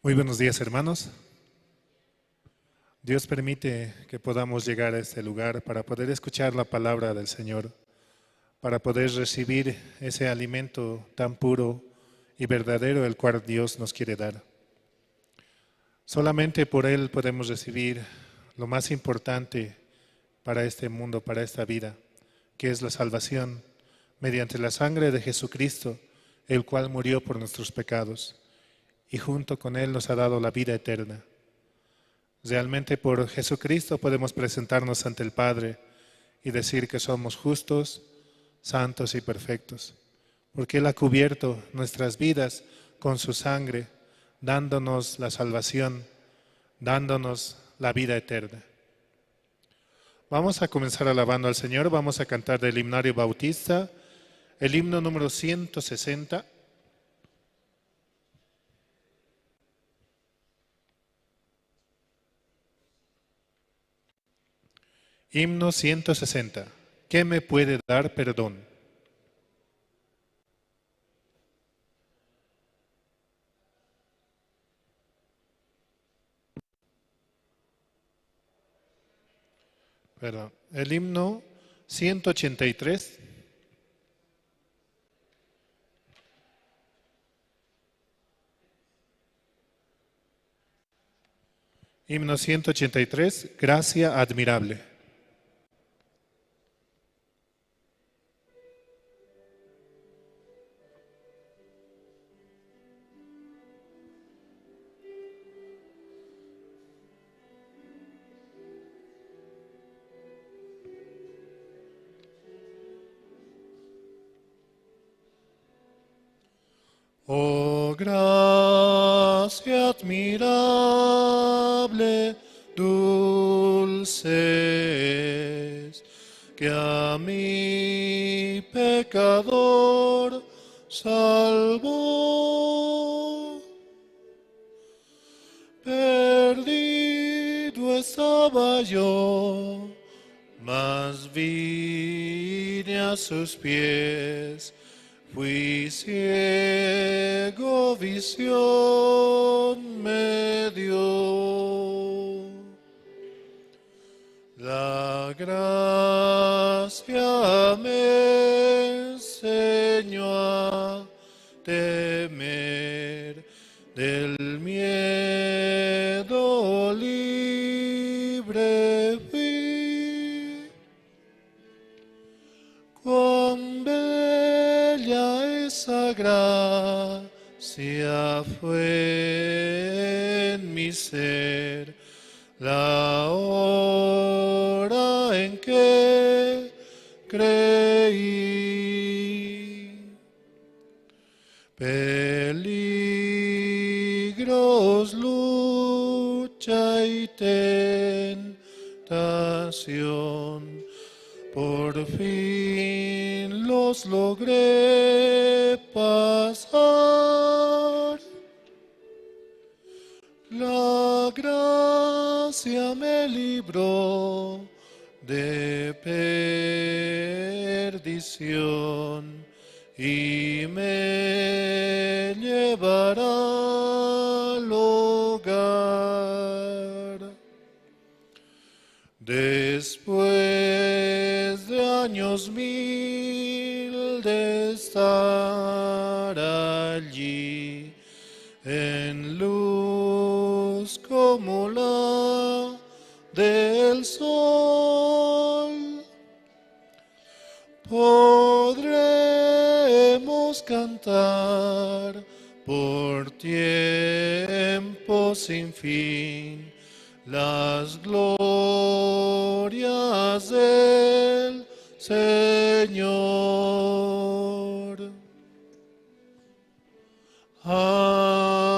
Muy buenos días, hermanos. Dios permite que podamos llegar a este lugar para poder escuchar la palabra del Señor, para poder recibir ese alimento tan puro y verdadero el cual Dios nos quiere dar. Solamente por Él podemos recibir lo más importante para este mundo, para esta vida, que es la salvación, mediante la sangre de Jesucristo, el cual murió por nuestros pecados, y junto con Él nos ha dado la vida eterna. Realmente por Jesucristo podemos presentarnos ante el Padre y decir que somos justos, santos y perfectos, porque Él ha cubierto nuestras vidas con su sangre, dándonos la salvación, dándonos la vida eterna. Vamos a comenzar alabando al Señor, vamos a cantar del himnario bautista, el himno número 160. Himno 160. ¿Qué me puede dar perdón? Perdón. El himno 183. Himno 183, gracia admirable. Oh, gracia admirable, dulce es, que a mi pecador salvó. Perdido estaba yo, mas vine a sus pies. Fui ciego, visión me dio. La gracia me enseñó a temer, del miedo libre fui. Cuán bella esa gracia fue en mi ser, la hora en que creí. Peligros, lucha y tentación, por fin los logré pasar. La gracia me libró de perdición y me llevará al hogar. Después de años mil de estar allí, en luz como la del sol, podremos cantar por tiempo sin fin las glorias del Señor. Amén.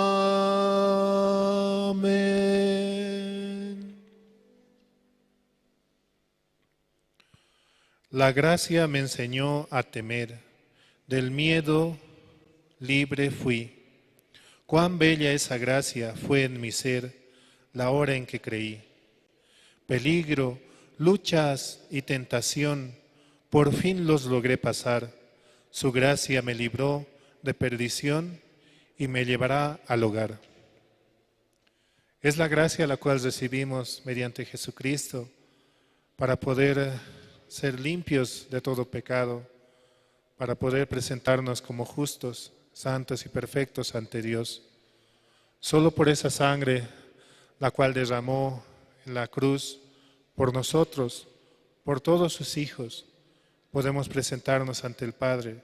La gracia me enseñó a temer, del miedo libre fui. Cuán bella esa gracia fue en mi ser, la hora en que creí. Peligro, luchas y tentación, por fin los logré pasar. Su gracia me libró de perdición y me llevará al hogar. Es la gracia la cual recibimos mediante Jesucristo para poder ser limpios de todo pecado, para poder presentarnos como justos, santos y perfectos ante Dios. Solo por esa sangre, la cual derramó en la cruz por nosotros, por todos sus hijos, podemos presentarnos ante el Padre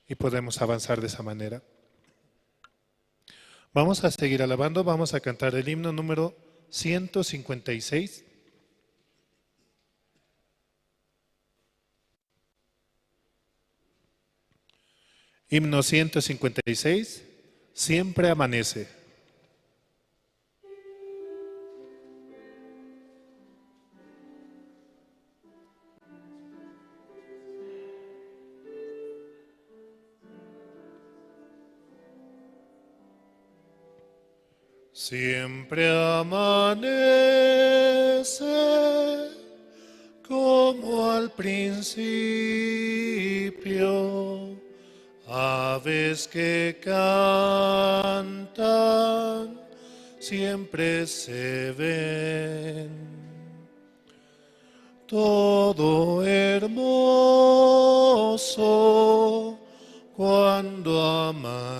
y podemos avanzar de esa manera. Vamos a seguir alabando, vamos a cantar el himno número 156. Himno 156, siempre amanece. Siempre amanece como al principio, aves que cantan siempre se ven. Todo hermoso cuando amanece.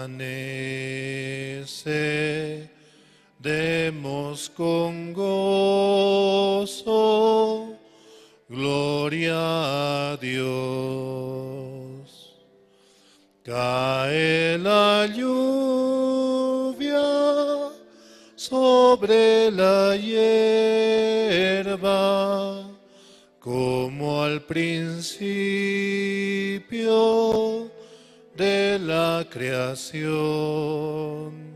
Demos con gozo gloria a Dios. Cae la lluvia sobre la hierba, como al principio de la creación.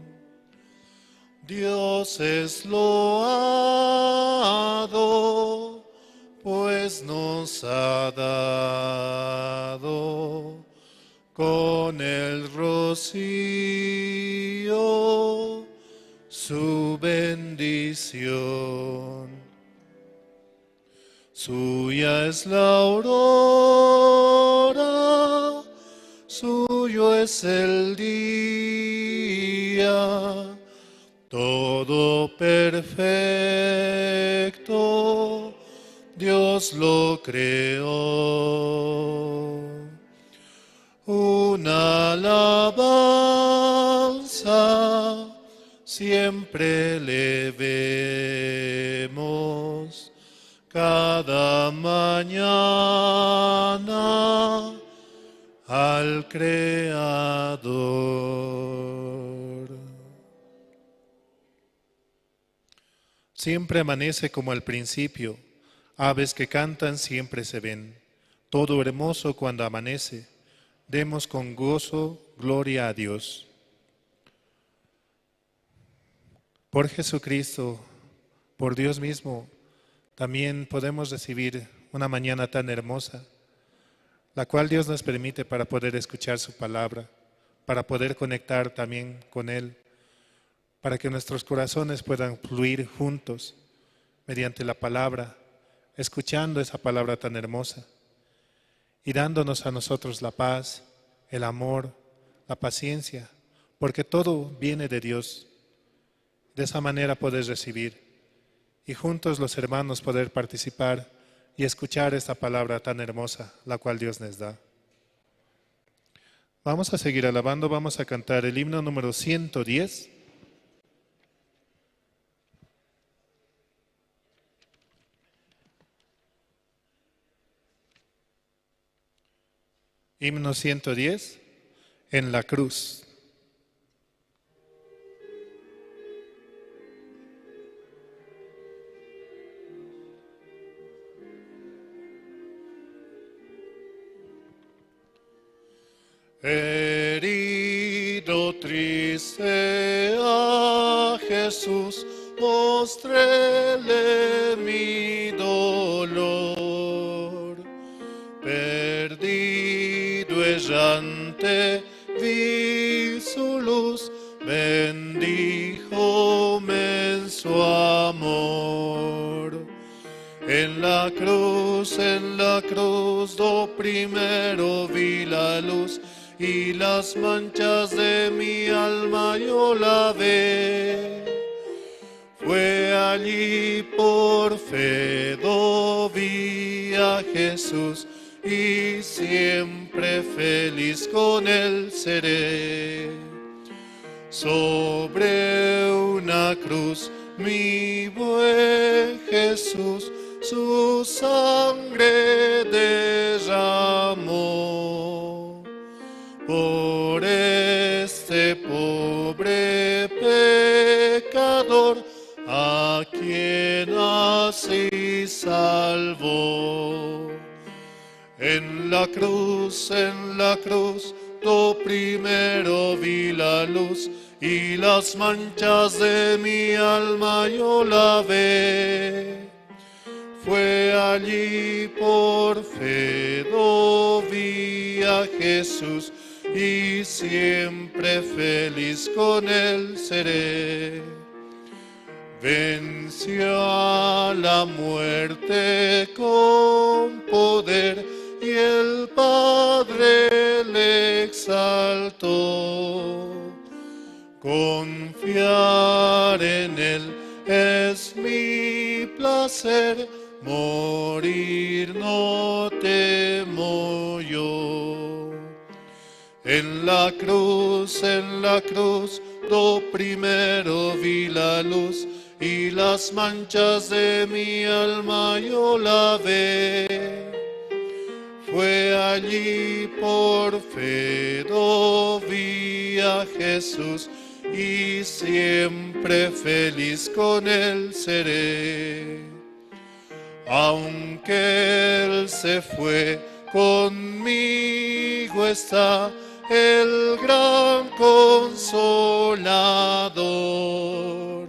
Dios es loado, pues nos ha dado con el rocío su bendición. Suya es la aurora, suyo es el día, todo perfecto, Dios lo creó. Una alabanza siempre le vemos, cada mañana al Creador. Siempre amanece como al principio, aves que cantan siempre se ven, todo hermoso cuando amanece, demos con gozo gloria a Dios. Por Jesucristo, por Dios mismo, también podemos recibir una mañana tan hermosa, la cual Dios nos permite para poder escuchar su palabra, para poder conectar también con Él, para que nuestros corazones puedan fluir juntos mediante la palabra, escuchando esa palabra tan hermosa y dándonos a nosotros la paz, el amor, la paciencia, porque todo viene de Dios. De esa manera poder recibir y juntos los hermanos poder participar y escuchar esta palabra tan hermosa, la cual Dios nos da. Vamos a seguir alabando, vamos a cantar el himno número 110. Himno 110, en la cruz. Herido triste a Jesús, mostréle mi dolor. Perdido errante, vi su luz, bendíjome en su amor. En la cruz, do primero vi la luz, y las manchas de mi alma yo lavé. Fue allí por fe vi a Jesús y siempre feliz con él seré. Sobre una cruz mi buen Jesús su sangre derramó. Por este pobre pecador a quien así salvó. En la cruz, lo primero vi la luz y las manchas de mi alma yo lavé. Fue allí por fe vi a Jesús y siempre feliz con él seré. Venció a la muerte con poder y el Padre le exaltó. Confiar en él es mi placer, morir no temo yo. En la cruz, lo primero vi la luz y las manchas de mi alma yo lavé. Fue allí por fe vi a Jesús y siempre feliz con él seré. Aunque él se fue, conmigo está el gran consolador.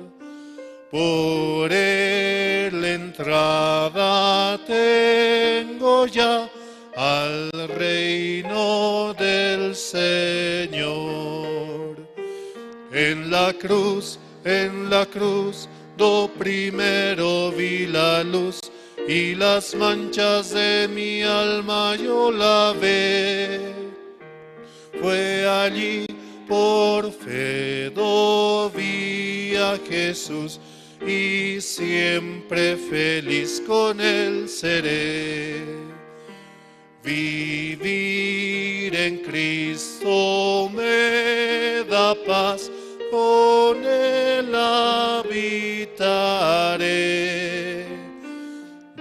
Por él entrada tengo ya al reino del Señor. En la cruz, lo primero vi la luz y las manchas de mi alma yo lavé. Fue allí por fe vi a Jesús y siempre feliz con él seré. Vivir en Cristo me da paz, con él habitaré.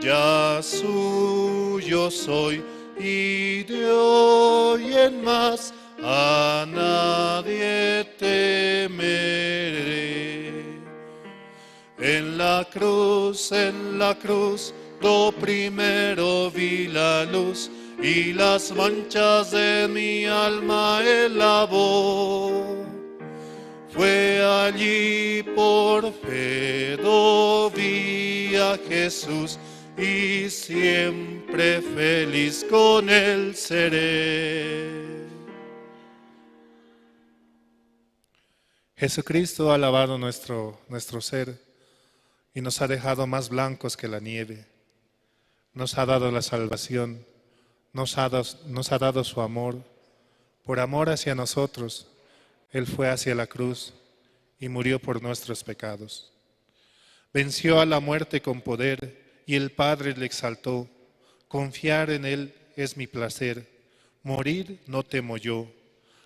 Ya suyo soy y de hoy en más a nadie temeré. En la cruz, lo primero vi la luz y las manchas de mi alma él lavó. Fue allí por fe vi a Jesús y siempre feliz con él seré. Jesucristo ha lavado nuestro ser y nos ha dejado más blancos que la nieve. Nos ha dado la salvación, nos ha dado su amor. Por amor hacia nosotros, Él fue hacia la cruz y murió por nuestros pecados. Venció a la muerte con poder y el Padre le exaltó. Confiar en Él es mi placer, morir no temo yo.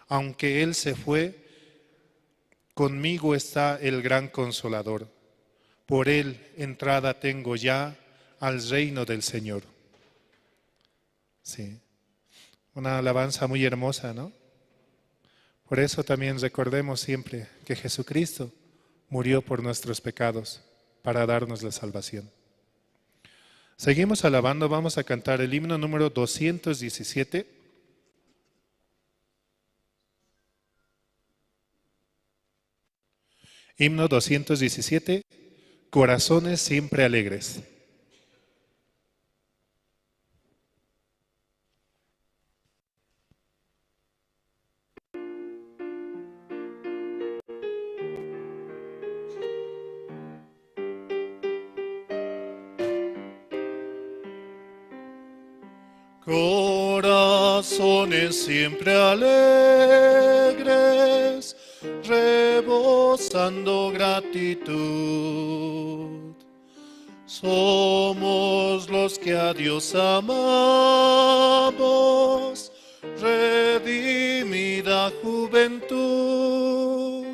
Aunque Él se fue, conmigo está el gran consolador. Por Él entrada tengo ya al reino del Señor. Sí, una alabanza muy hermosa, ¿no? Por eso también recordemos siempre que Jesucristo murió por nuestros pecados para darnos la salvación. Seguimos alabando, vamos a cantar el himno número 217. Himno 217, Corazones siempre alegres. Corazones corazones siempre alegres, rebosando gratitud. Somos los que a Dios amamos, redimida juventud.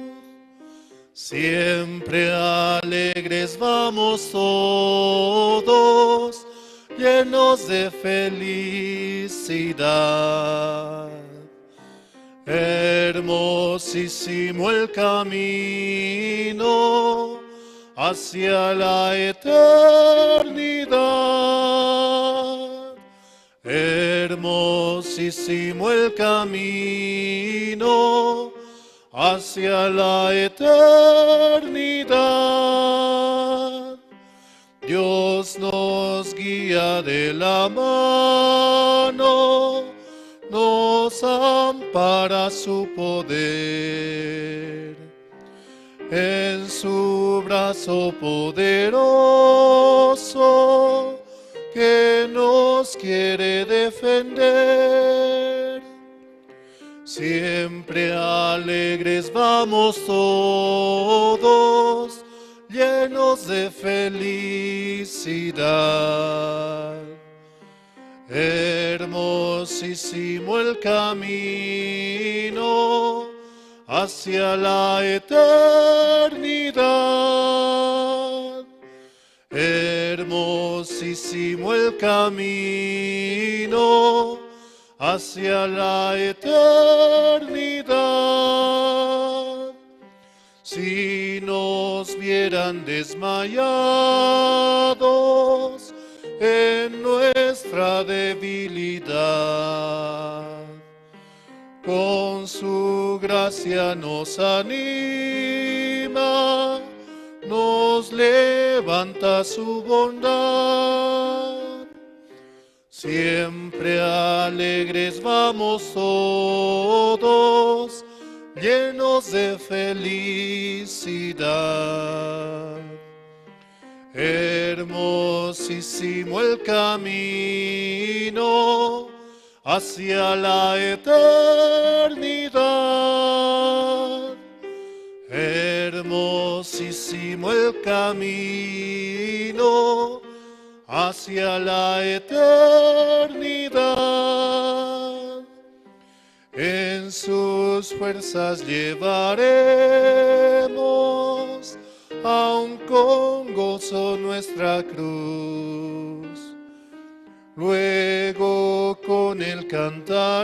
Siempre alegres vamos todos, llenos de felicidad. Hermosísimo el camino hacia la eternidad. Hermosísimo el camino hacia la eternidad. Dios nos guía de la mano, nos ampara su poder. En su brazo poderoso que nos quiere defender. Siempre alegres vamos todos, llenos de felicidad. Hermosísimo el camino hacia la eternidad. Hermosísimo el camino hacia la eternidad. Si nos vieran desmayados en nuestra debilidad, con su gracia nos anima, nos levanta su bondad. Siempre alegres vamos todos, llenos de felicidad. Hermosísimo el camino hacia la eternidad. Hermosísimo el camino hacia la eternidad. En sus fuerzas llevaremos aún con gozo nuestra cruz. Luego con él cantaremos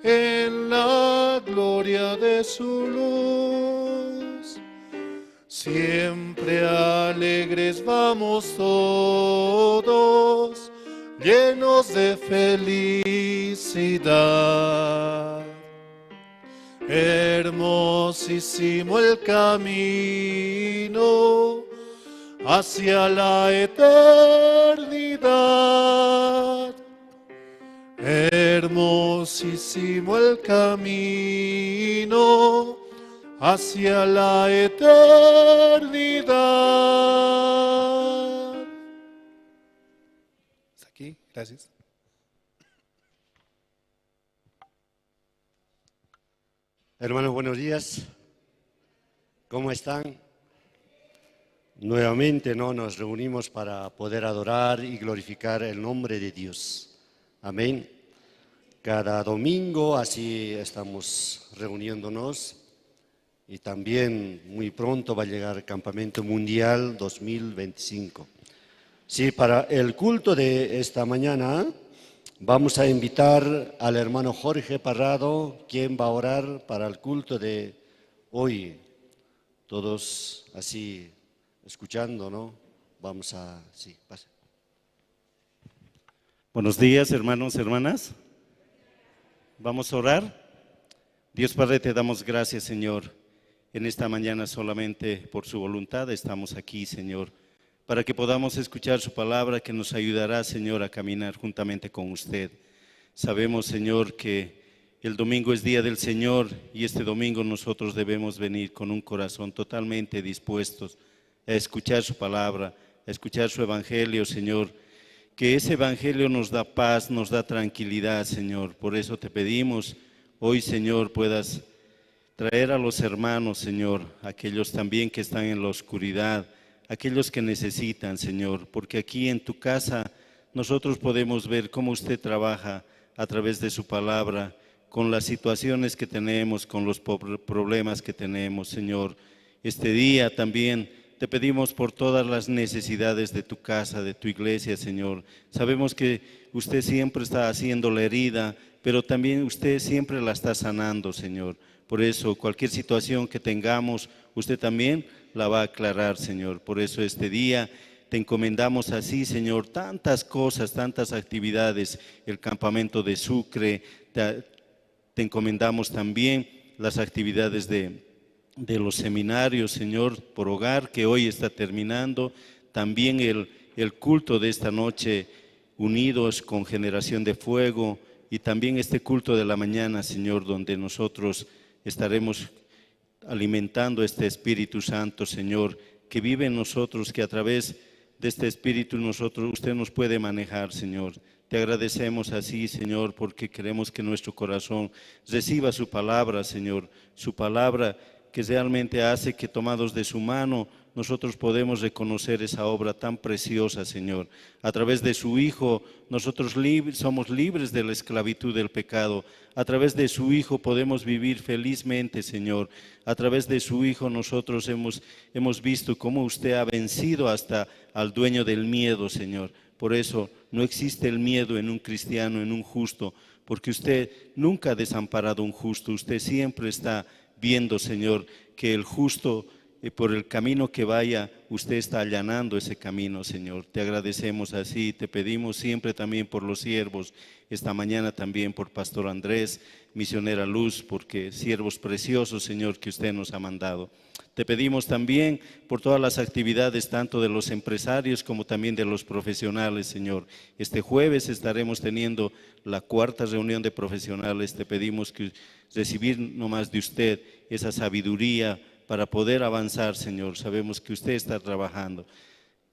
en la gloria de su luz. Siempre alegres vamos todos, llenos de felicidad. Hermosísimo el camino hacia la eternidad. Hermosísimo el camino hacia la eternidad. Hasta aquí, gracias. Hermanos, buenos días. ¿Cómo están? Nuevamente nos reunimos para poder adorar y glorificar el nombre de Dios. Amén. Cada domingo así estamos reuniéndonos y también muy pronto va a llegar el Campamento Mundial 2025. Sí, para el culto de esta mañana vamos a invitar al hermano Jorge Parrado, quien va a orar para el culto de hoy. Todos así escuchando, ¿no? Vamos a... Sí, pase. Buenos días, hermanos, hermanas. Vamos a orar. Dios Padre, te damos gracias, Señor. En esta mañana solamente por su voluntad estamos aquí, Señor, para que podamos escuchar su palabra que nos ayudará, Señor, a caminar juntamente con usted. Sabemos, Señor, que el domingo es día del Señor y este domingo nosotros debemos venir con un corazón totalmente dispuestos a escuchar su palabra, a escuchar su evangelio, Señor. que ese evangelio nos da paz, nos da tranquilidad, Señor. Por eso te pedimos hoy, Señor, puedas traer a los hermanos, Señor, aquellos también que están en la oscuridad, aquellos que necesitan, Señor, porque aquí en tu casa nosotros podemos ver cómo usted trabaja a través de su palabra, con las situaciones que tenemos, con los problemas que tenemos, Señor. Este día también te pedimos por todas las necesidades de tu casa, de tu iglesia, Señor. Sabemos que usted siempre está haciendo la herida, pero también usted siempre la está sanando, Señor. Por eso, cualquier situación que tengamos, usted también la va a aclarar, Señor. Por eso este día te encomendamos así, Señor, tantas cosas, tantas actividades, el campamento de Sucre, te encomendamos también las actividades de los seminarios, Señor, por hogar, que hoy está terminando, también el culto de esta noche, unidos con Generación de Fuego, y también este culto de la mañana, Señor, donde nosotros estaremos alimentando este Espíritu Santo, Señor, que vive en nosotros, que a través de este Espíritu usted nos puede manejar, Señor. Te agradecemos así, Señor, porque queremos que nuestro corazón reciba su palabra, Señor, su palabra que realmente hace que tomados de su mano nosotros podemos reconocer esa obra tan preciosa, Señor. A través de su Hijo nosotros somos libres de la esclavitud del pecado. A través de su Hijo podemos vivir felizmente, Señor. A través de su Hijo nosotros hemos visto cómo usted ha vencido hasta al dueño del miedo, Señor. Por eso no existe el miedo en un cristiano, en un justo, porque usted nunca ha desamparado a un justo. Usted siempre está viendo, Señor, que el justo, por el camino que vaya, usted está allanando ese camino, Señor. Te agradecemos así, te pedimos siempre también por los siervos, esta mañana también por Pastor Andrés, Misionera Luz, porque siervos preciosos, Señor, que usted nos ha mandado. Te pedimos también por todas las actividades, tanto de los empresarios como también de los profesionales, Señor. Este jueves estaremos teniendo la 4ª reunión de profesionales. Te pedimos que recibir nomás de usted esa sabiduría para poder avanzar, Señor. Sabemos que usted está trabajando.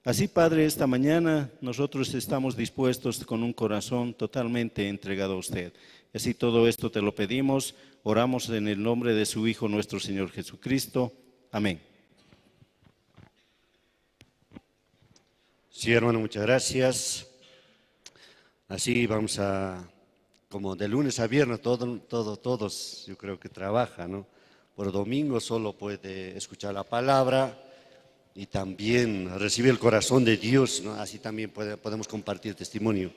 Así, Padre, esta mañana nosotros estamos dispuestos con un corazón totalmente entregado a usted. Así todo esto te lo pedimos, oramos en el nombre de su Hijo, nuestro Señor Jesucristo. Amén. Sí, hermano, muchas gracias. Así vamos como de lunes a viernes, todos, yo creo que trabajan, ¿no? Por domingo solo puede escuchar la palabra y también recibir el corazón de Dios, ¿no? Así también podemos compartir testimonio.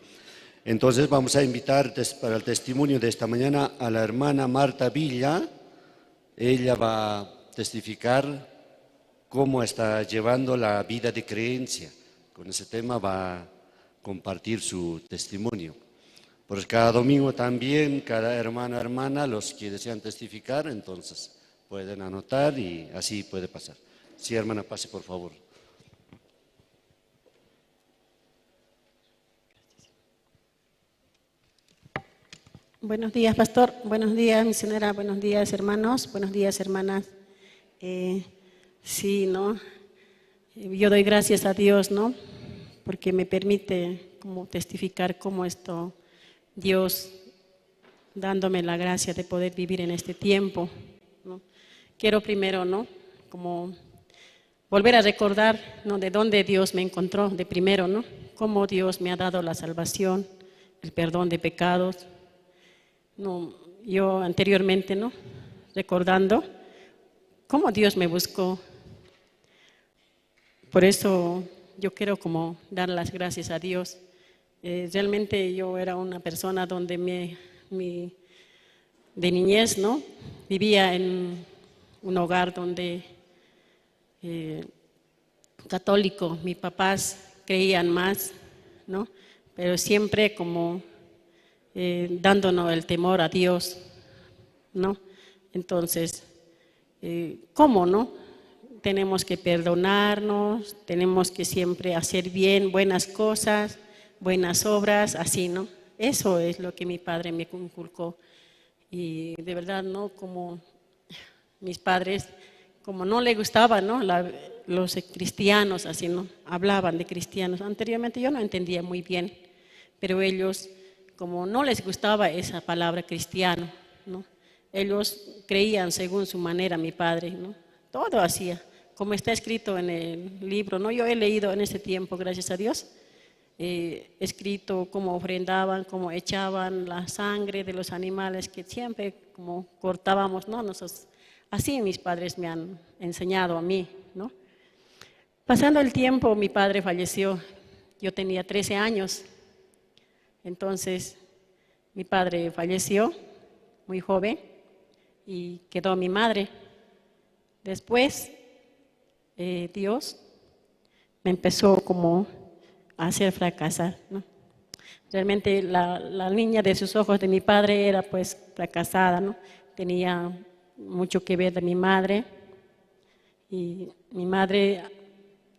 Entonces vamos a invitar para el testimonio de esta mañana a la hermana Marta Villa. Ella va a testificar cómo está llevando la vida de creencia. Con ese tema va a compartir su testimonio. Pues cada domingo también, cada hermana, los que desean testificar, entonces pueden anotar y así puede pasar. Sí, hermana, pase por favor. Buenos días, pastor. Buenos días, misionera. Buenos días, hermanos. Buenos días, hermanas. Sí, ¿no? Yo doy gracias a Dios, ¿no? Porque me permite como testificar cómo Dios dándome la gracia de poder vivir en este tiempo, ¿no? Quiero primero, ¿no? Como volver a recordar, ¿no? De dónde Dios me encontró, de primero, ¿no? Cómo Dios me ha dado la salvación, el perdón de pecados. No, yo anteriormente, ¿no? Recordando cómo Dios me buscó. Por eso yo quiero como dar las gracias a Dios. Realmente yo era una persona donde de niñez, ¿no? Vivía en un hogar donde católico, mis papás creían más, ¿no? Pero siempre como dándonos el temor a Dios, ¿no? Entonces, ¿cómo, no? Tenemos que perdonarnos, tenemos que siempre hacer bien, buenas cosas, buenas obras, así, ¿no? Eso es lo que mi padre me inculcó. Y de verdad, ¿no? Como mis padres, como no le gustaba, ¿no? los cristianos, así, ¿no? Hablaban de cristianos. Anteriormente yo no entendía muy bien, pero ellos, como no les gustaba esa palabra cristiano, ¿no? Ellos creían según su manera, mi padre, ¿no? Todo hacía, como está escrito en el libro, ¿no? Yo he leído en ese tiempo, gracias a Dios, escrito cómo ofrendaban, cómo echaban la sangre de los animales que siempre como cortábamos, ¿no? Nosotros, así mis padres me han enseñado a mí, ¿no? Pasando el tiempo, mi padre falleció, yo tenía 13 años, entonces mi padre falleció muy joven y quedó mi madre. Después, Dios me empezó como a hacer fracasar, ¿no? Realmente la niña de sus ojos de mi padre era pues fracasada, ¿no? Tenía mucho que ver de mi madre y mi madre,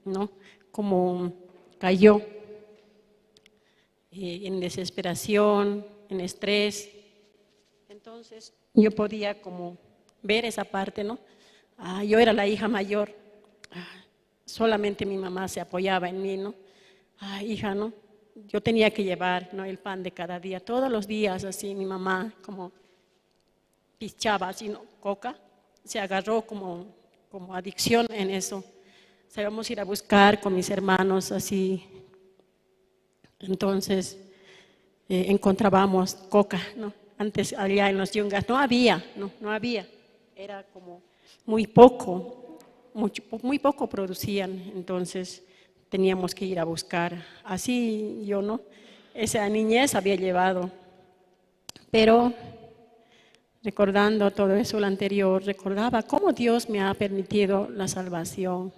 ¿no? Como cayó en desesperación, en estrés. Entonces yo podía como ver esa parte, ¿no? Yo era la hija mayor, solamente mi mamá se apoyaba en mí, ¿no? Hija, ¿no? Yo tenía que llevar, ¿no? El pan de cada día, todos los días, así mi mamá como pichaba, así, ¿no? Coca, se agarró como adicción en eso. Íbamos a ir a buscar con mis hermanos, así. Entonces, encontrábamos coca, ¿no? Antes allá en los yungas no había, no había. Era como muy poco, muy poco producían, entonces teníamos que ir a buscar. Así yo, ¿no? Esa niñez había llevado. Pero recordando todo eso, lo anterior, recordaba cómo Dios me ha permitido la salvación.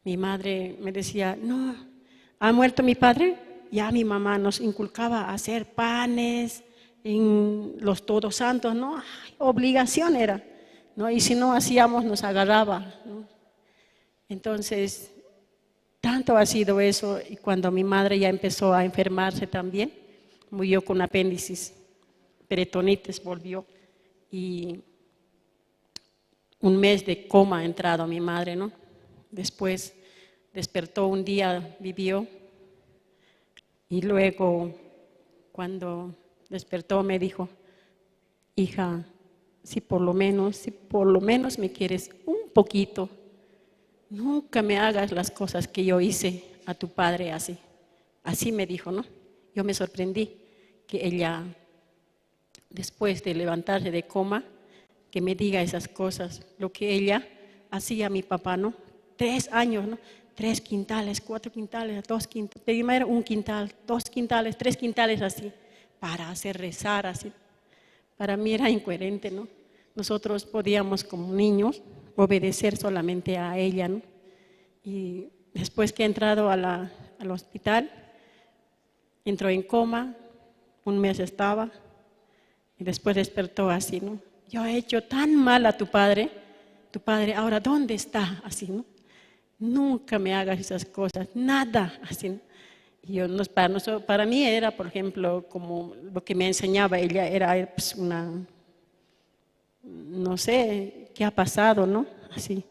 Mi madre me decía, no, ¿ha muerto mi padre? Ya mi mamá nos inculcaba a hacer panes en los Todos Santos, ¿no? Obligación era, ¿no? Y si no hacíamos, nos agarraba, ¿no? Entonces, tanto ha sido eso, y cuando mi madre ya empezó a enfermarse también, murió con apéndicis, peritonitis volvió, y un mes de coma ha entrado mi madre, ¿no? Después despertó un día, vivió, y luego cuando despertó me dijo, hija, si por lo menos me quieres un poquito, nunca me hagas las cosas que yo hice a tu padre así. Así me dijo, ¿no? Yo me sorprendí que ella, después de levantarse de coma, que me diga esas cosas, lo que ella hacía a mi papá, ¿no? 3 años, ¿no? 3 quintales, 4 quintales, 2 quintales, primero 1 quintal, 2 quintales, 3 quintales así, para hacer rezar así. Para mí era incoherente, ¿no? Nosotros podíamos como niños obedecer solamente a ella, ¿no? Y después que he entrado al hospital, entró en coma, 1 mes estaba, y después despertó así, ¿no? Yo he hecho tan mal a tu padre ahora ¿dónde está? Así, ¿no? Nunca me hagas esas cosas, nada, así, ¿no? Y yo, para mí era, por ejemplo, como lo que me enseñaba ella, era pues no sé qué ha pasado, ¿no? Así.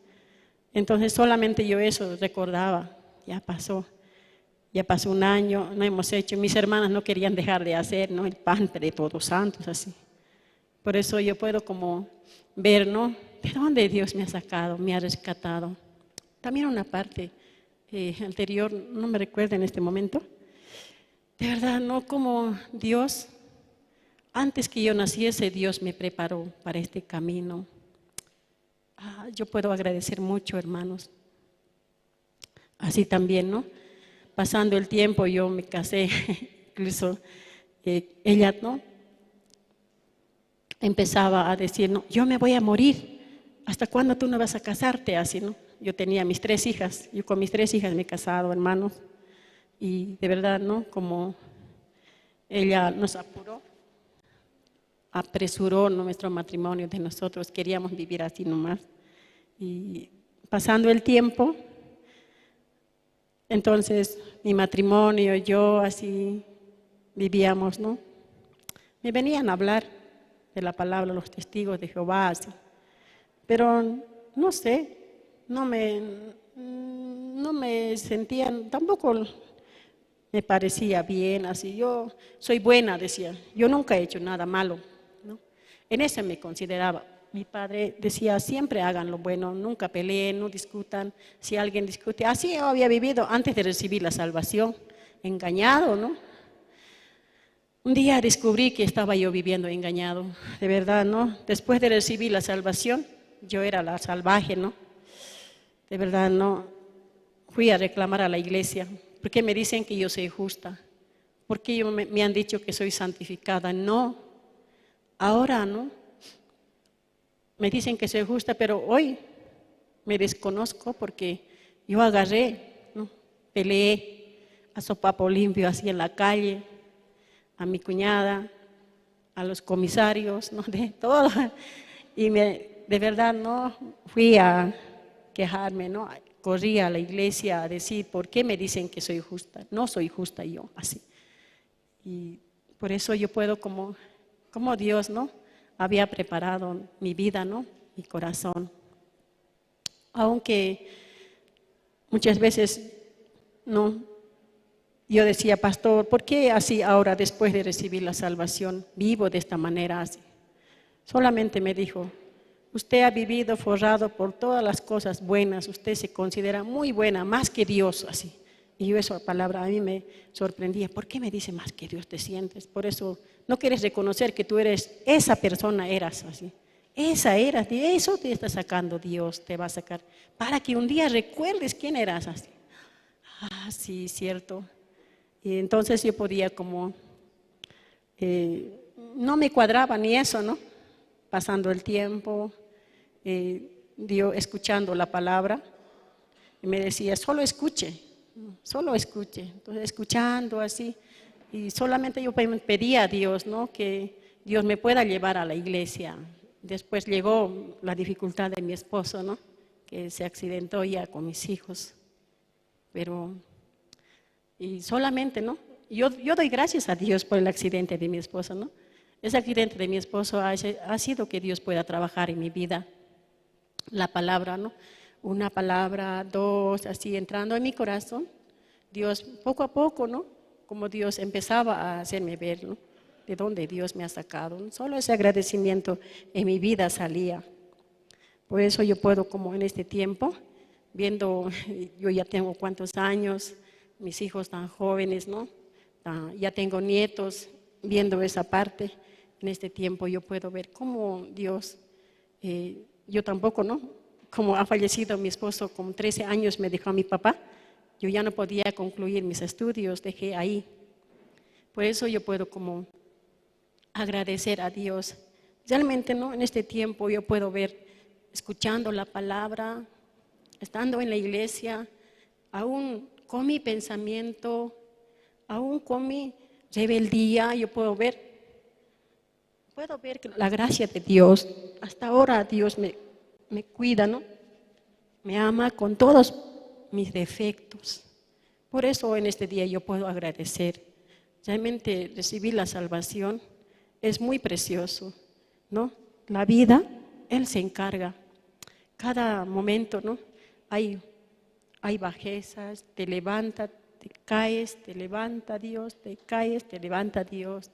Entonces solamente yo eso recordaba, ya pasó 1 año, no hemos hecho, mis hermanas no querían dejar de hacer, ¿no? El pan de Todos Santos, así. Por eso yo puedo como ver, ¿no? ¿De dónde Dios me ha sacado, me ha rescatado? También una parte anterior, no me recuerdo en este momento, de verdad, ¿no? Como Dios, antes que yo naciese, Dios me preparó para este camino. Yo puedo agradecer mucho, hermanos. Así también, ¿no? Pasando el tiempo, yo me casé, incluso ella, ¿no? Empezaba a decir, no, yo me voy a morir. ¿Hasta cuándo tú no vas a casarte? Así, ¿no? Yo tenía mis 3 hijas, yo con mis 3 hijas me he casado, hermanos, y de verdad, ¿no? Como ella nos apresuró nuestro matrimonio de nosotros, queríamos vivir así nomás. Y pasando el tiempo, entonces mi matrimonio, yo así vivíamos, ¿no? Me venían a hablar de la palabra los testigos de Jehová, así. Pero no sé, no me no me sentía, tampoco me parecía bien, así. Yo soy buena, decía. Yo nunca he hecho nada malo, ¿no? En eso me consideraba. Mi padre decía, siempre hagan lo bueno, nunca peleen, no discutan. Si alguien discute, así yo había vivido antes de recibir la salvación, engañado, ¿no? Un día descubrí que estaba yo viviendo engañado, de verdad, ¿no? Después de recibir la salvación, yo era la salvaje, ¿no? De verdad, ¿no? Fui a reclamar a la iglesia, porque me dicen que yo soy justa, porque me han dicho que soy santificada. No, ahora, ¿no? Me dicen que soy justa, pero hoy me desconozco porque yo agarré, ¿no? Peleé a sopapo limpio así en la calle, a mi cuñada, a los comisarios, ¿no? De todo. Y de verdad, ¿no? Fui a quejarme, ¿no? Corrí a la iglesia a decir, ¿por qué me dicen que soy justa? No soy justa yo, así. Y por eso yo puedo, como Dios, ¿no? Había preparado mi vida, ¿no? Mi corazón. Aunque muchas veces, ¿no? Yo decía, pastor, ¿por qué así ahora, después de recibir la salvación, vivo de esta manera así? Solamente me dijo, usted ha vivido forrado por todas las cosas buenas, usted se considera muy buena, más que Dios, así. Y yo esa palabra a mí me sorprendía. ¿Por qué me dice más que Dios te sientes? Por eso no quieres reconocer que tú eres, esa persona eras así. Esa eras, de eso te está sacando Dios, te va a sacar. Para que un día recuerdes quién eras así. Ah, sí, cierto. Y entonces yo podía como, no me cuadraba ni eso, ¿no? Pasando el tiempo, escuchando la palabra, y me decía, solo escuche. Entonces, escuchando así, y solamente yo pedía a Dios, ¿no? Que Dios me pueda llevar a la iglesia. Después llegó la dificultad de mi esposo, ¿no? Que se accidentó ya con mis hijos. Y solamente, ¿no? Yo doy gracias a Dios por el accidente de mi esposo, ¿no? Ese accidente de mi esposo ha sido que Dios pueda trabajar en mi vida. La palabra, ¿no? Una palabra, dos, así entrando en mi corazón. Dios, poco a poco, ¿no? Como Dios empezaba a hacerme ver, ¿no? De dónde Dios me ha sacado. Solo ese agradecimiento en mi vida salía. Por eso yo puedo, como en este tiempo, viendo, yo ya tengo cuántos años, mis hijos tan jóvenes, ¿no? Ya tengo nietos, viendo esa parte, en este tiempo yo puedo ver cómo Dios, yo tampoco, ¿no? Como ha fallecido mi esposo, con 13 años me dejó a mi papá, yo ya no podía concluir mis estudios, dejé ahí. Por eso yo puedo como agradecer a Dios. Realmente, ¿no? En este tiempo yo puedo ver, escuchando la palabra, estando en la iglesia, aún con mi pensamiento, aún con mi rebeldía, yo puedo ver que la gracia de Dios, hasta ahora Dios me cuida, ¿no? Me ama con todos mis defectos. Por eso en este día yo puedo agradecer. Realmente recibir la salvación es muy precioso, ¿no? La vida, Él se encarga. Cada momento, ¿no? Hay bajezas, te levanta, te caes, te levanta Dios, te caes, te levanta Dios.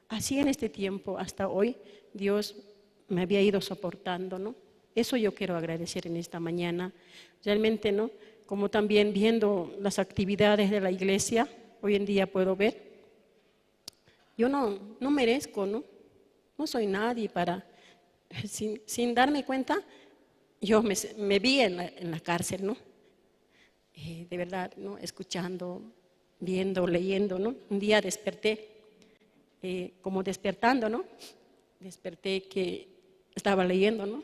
Así en este tiempo, hasta hoy, Dios me había ido soportando, ¿no? Eso yo quiero agradecer en esta mañana. Realmente, ¿no? Como también viendo las actividades de la iglesia, hoy en día puedo ver, yo no merezco, ¿no? No soy nadie para, sin darme cuenta, yo me vi en la cárcel, ¿no? De verdad, ¿no? Escuchando, viendo, leyendo, ¿no? Un día desperté, como despertando, ¿no? Desperté que estaba leyendo, ¿no?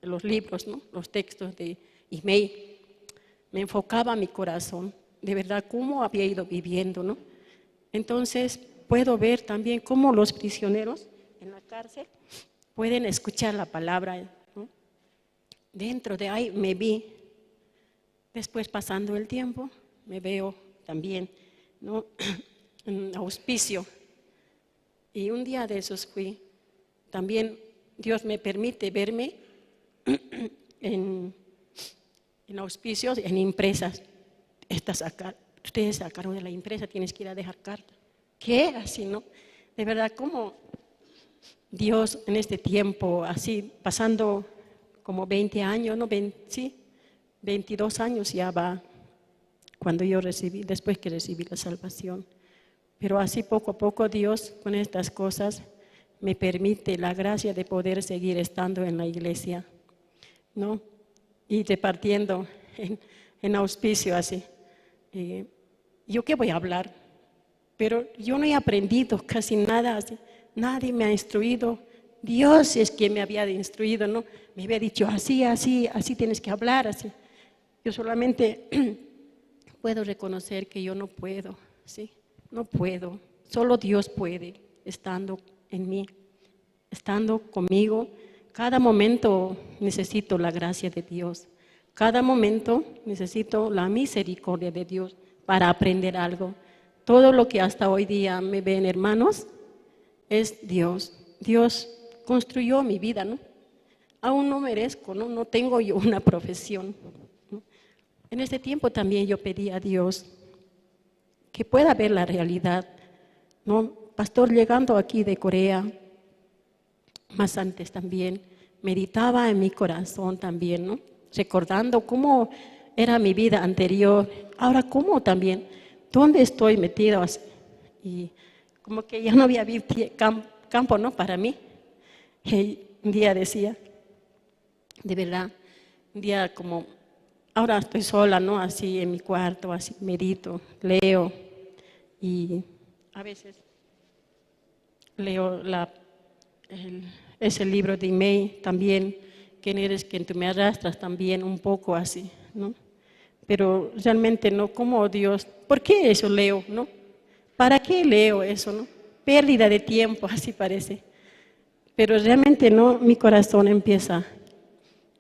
Los libros, ¿no? Los textos de email. Me enfocaba mi corazón, de verdad, cómo había ido viviendo, ¿no? Entonces, puedo ver también cómo los prisioneros en la cárcel pueden escuchar la palabra, ¿no? Dentro de ahí me vi. Después, pasando el tiempo, me veo también, ¿no? En auspicio. Y un día de esos fui. También Dios me permite verme en en auspicios, en empresas. Ustedes sacaron de la empresa, tienes que ir a dejar carta. ¿Qué? Así, ¿no? De verdad, ¿cómo Dios en este tiempo, así, pasando como 20 años, ¿no? 22 años ya va, cuando yo recibí, después que recibí la salvación. Pero así poco a poco Dios con estas cosas me permite la gracia de poder seguir estando en la iglesia, ¿no? Y repartiendo en auspicio así. ¿Yo qué voy a hablar? Pero yo no he aprendido casi nada así. Nadie me ha instruido. Dios es quien me había instruido, ¿no? Me había dicho así, así, así tienes que hablar, así. Yo solamente puedo reconocer que yo no puedo, ¿sí? No puedo. Solo Dios puede, estando en mí, estando conmigo. Cada momento necesito la gracia de Dios. Cada momento necesito la misericordia de Dios para aprender algo. Todo lo que hasta hoy día me ven, hermanos, es Dios. Dios construyó mi vida, ¿no? Aún no merezco, ¿no? No tengo yo una profesión, ¿no? En este tiempo también yo pedí a Dios que pueda ver la realidad, ¿no? Pastor, llegando aquí de Corea, más antes también, meditaba en mi corazón también, ¿no? Recordando cómo era mi vida anterior, ahora cómo también, dónde estoy metido, y como que ya no había campo, ¿no? Para mí. Y un día decía, de verdad, un día como, ahora estoy sola, ¿no? Así en mi cuarto, así medito, leo, y a veces leo ese libro de Imei también, ¿quién eres quien tú me arrastras? También un poco así, ¿no? Pero realmente no, como Dios, ¿por qué eso leo, no? ¿Para qué leo eso, no? Pérdida de tiempo, así parece. Pero realmente no, mi corazón empieza,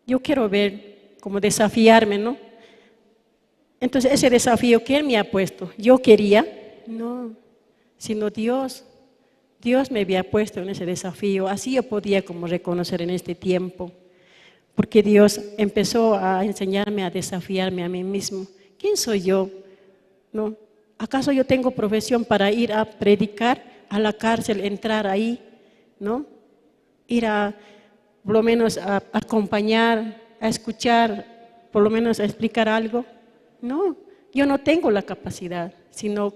yo quiero ver, como desafiarme, ¿no? Entonces ese desafío, ¿quién me ha puesto? ¿Yo quería? No, sino Dios. Dios me había puesto en ese desafío, así yo podía como reconocer en este tiempo. Porque Dios empezó a enseñarme, a desafiarme a mí mismo. ¿Quién soy yo? ¿No? ¿Acaso yo tengo profesión para ir a predicar a la cárcel, entrar ahí? ¿No? Ir a, por lo menos, a acompañar, a escuchar, por lo menos a explicar algo. No, yo no tengo la capacidad, sino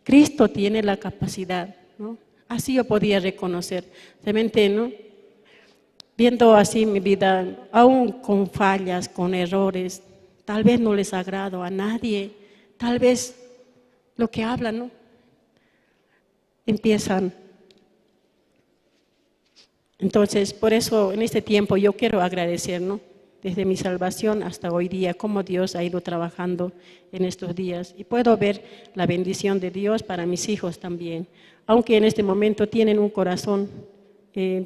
Cristo tiene la capacidad, ¿no? Así yo podía reconocer. Realmente, ¿no? Viendo así mi vida, aún con fallas, con errores, tal vez no les agrado a nadie, tal vez lo que hablan, ¿no? Empiezan. Entonces, por eso en este tiempo yo quiero agradecer, ¿no? Desde mi salvación hasta hoy día, cómo Dios ha ido trabajando en estos días. Y puedo ver la bendición de Dios para mis hijos también, aunque en este momento tienen un corazón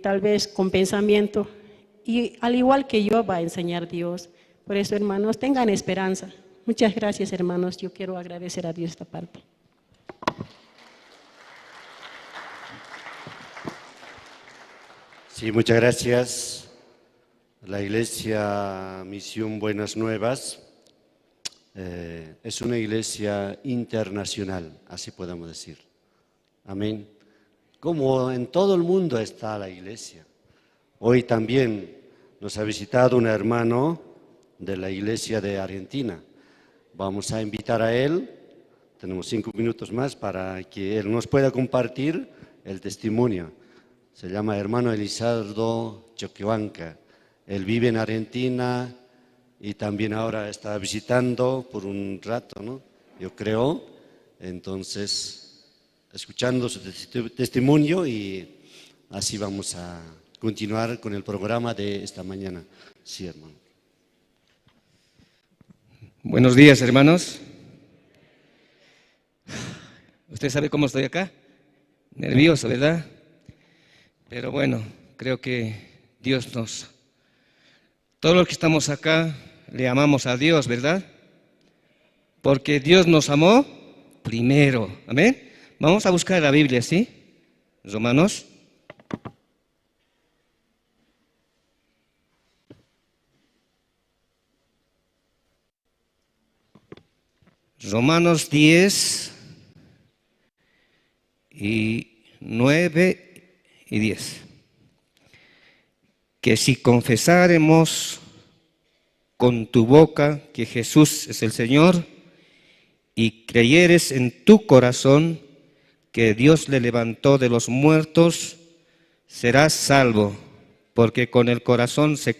tal vez con pensamiento, y al igual que yo va a enseñar Dios. Por eso, hermanos, tengan esperanza. Muchas gracias, hermanos. Yo quiero agradecer a Dios esta parte. Sí, muchas gracias. La Iglesia Misión Buenas Nuevas es una iglesia internacional, así podemos decir. Amén. Como en todo el mundo está la iglesia. Hoy también nos ha visitado un hermano de la iglesia de Argentina. Vamos a invitar a él, tenemos 5 minutos más para que él nos pueda compartir el testimonio. Se llama hermano Elizardo Choquehuanca. Él vive en Argentina y también ahora está visitando por un rato, ¿no? Yo creo. Entonces, escuchando su testimonio, y así vamos a continuar con el programa de esta mañana. Sí, hermano. Buenos días, hermanos. ¿Usted sabe cómo estoy acá? Nervioso, ¿verdad? Pero bueno, creo que todos los que estamos acá, le amamos a Dios, ¿verdad? Porque Dios nos amó primero. Amén. Vamos a buscar la Biblia, ¿sí? Romanos. Romanos 10 y 9 y 10. Que si confesáremos con tu boca que Jesús es el Señor y creyeres en tu corazón que Dios le levantó de los muertos, serás salvo, porque con el corazón se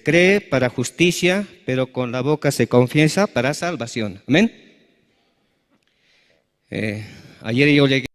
cree para justicia, pero con la boca se confiesa para salvación. Amén. Ayer yo llegué.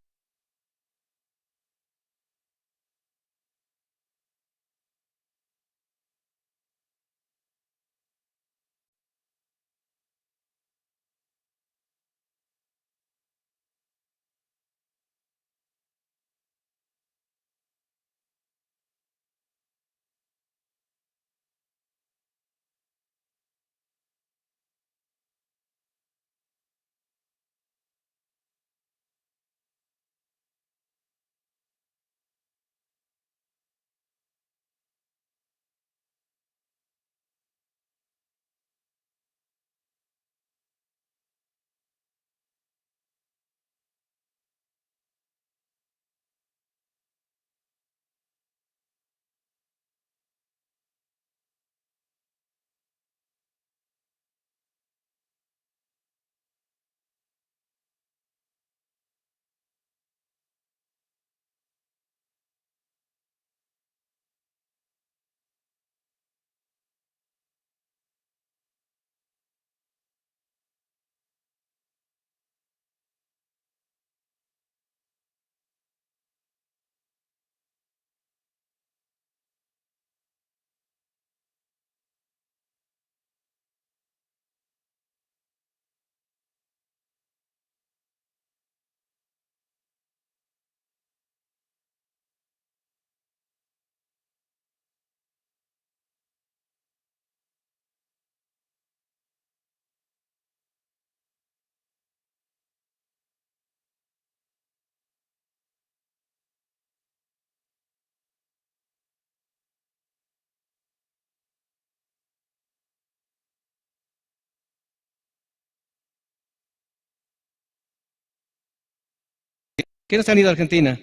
¿Quiénes han ido a Argentina?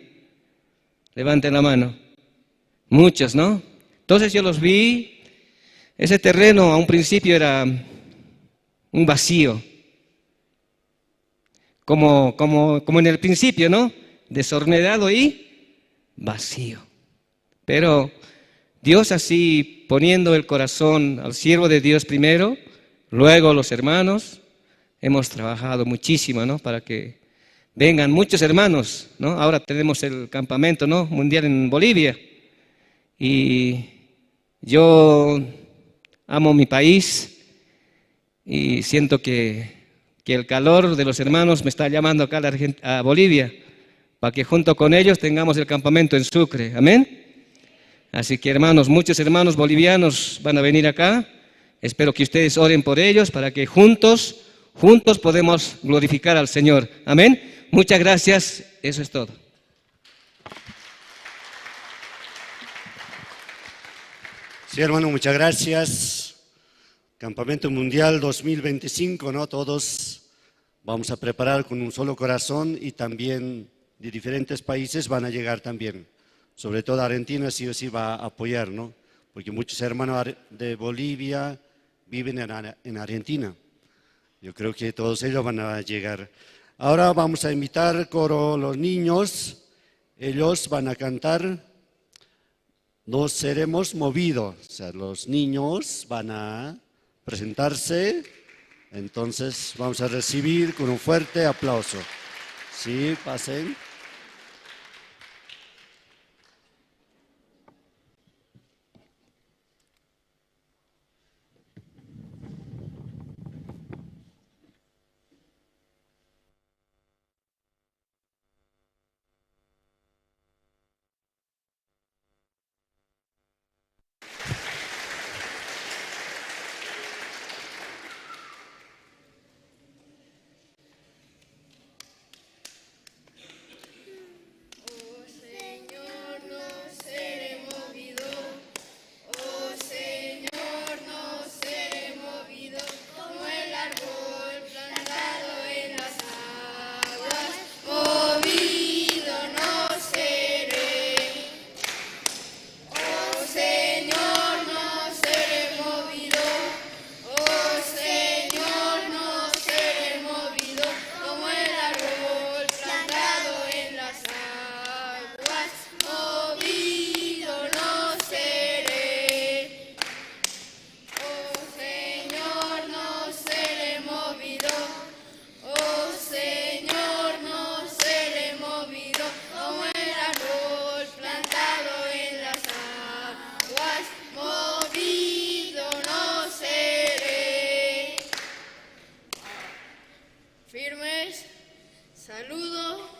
Levanten la mano. Muchos, ¿no? Entonces yo los vi. Ese terreno a un principio era un vacío. Como en el principio, ¿no? Desordenado y vacío. Pero Dios así poniendo el corazón al siervo de Dios primero, luego los hermanos, hemos trabajado muchísimo, ¿no? Para que vengan muchos hermanos, ¿no? Ahora tenemos el campamento, ¿no? Mundial en Bolivia. Y yo amo mi país y siento que el calor de los hermanos me está llamando acá a Bolivia, para que junto con ellos tengamos el campamento en Sucre. Amén. Así que hermanos, muchos hermanos bolivianos van a venir acá. Espero que ustedes oren por ellos para que juntos podemos glorificar al Señor. Amén. Muchas gracias. Eso es todo. Sí, hermano, muchas gracias. Campamento Mundial 2025, ¿no? Todos vamos a preparar con un solo corazón y también de diferentes países van a llegar también. Sobre todo Argentina sí o sí va a apoyar, ¿no? Porque muchos hermanos de Bolivia viven en Argentina. Yo creo que todos ellos van a llegar. Ahora vamos a invitar coro los niños. Ellos van a cantar No seremos movidos. O sea, los niños van a presentarse. Entonces vamos a recibir con un fuerte aplauso. Sí, pasen. Saludo.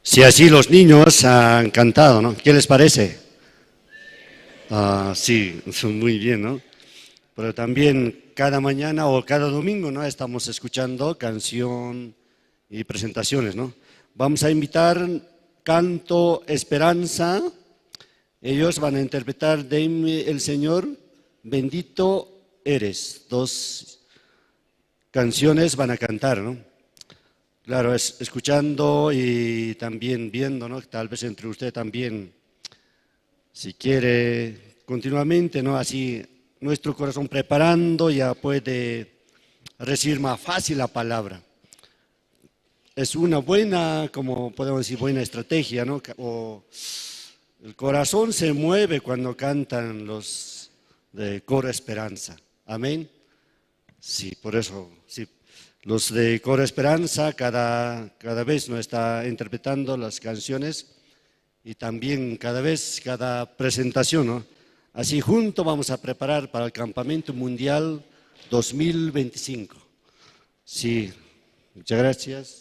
Si así los niños han cantado, ¿no? ¿Qué les parece? Sí, son muy bien, ¿no? Pero también cada mañana o cada domingo, ¿no? Estamos escuchando canción y presentaciones, ¿no? Vamos a invitar Canto Esperanza. Ellos van a interpretar Dime el Señor, Bendito Eres. 2 canciones van a cantar, ¿no? Claro, escuchando y también viendo, ¿no? Tal vez entre usted también, si quiere continuamente, ¿no? Así nuestro corazón preparando ya puede recibir más fácil la palabra. Es una buena, como podemos decir, buena estrategia, ¿no? O el corazón se mueve cuando cantan los de Coro Esperanza. Amén. Sí, por eso, sí. Los de Coro Esperanza cada vez nos está interpretando las canciones y también cada vez, cada presentación, ¿no? Así juntos vamos a preparar para el Campamento Mundial 2025. Sí, muchas gracias.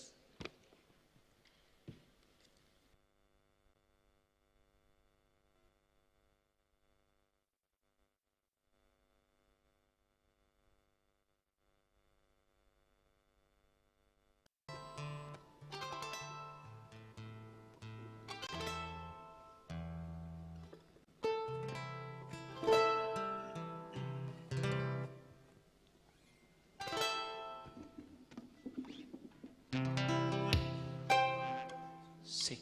Sí.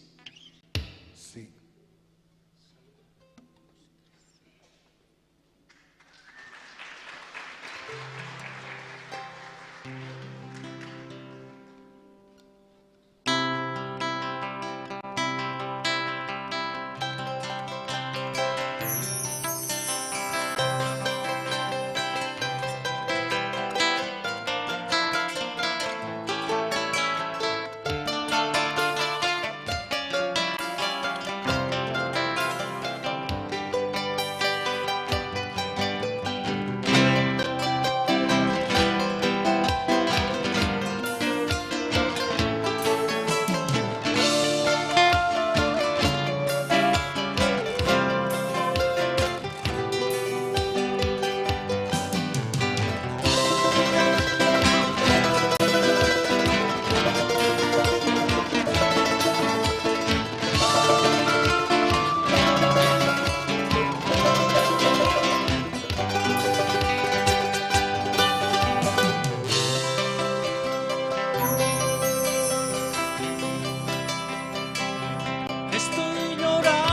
Estoy llorando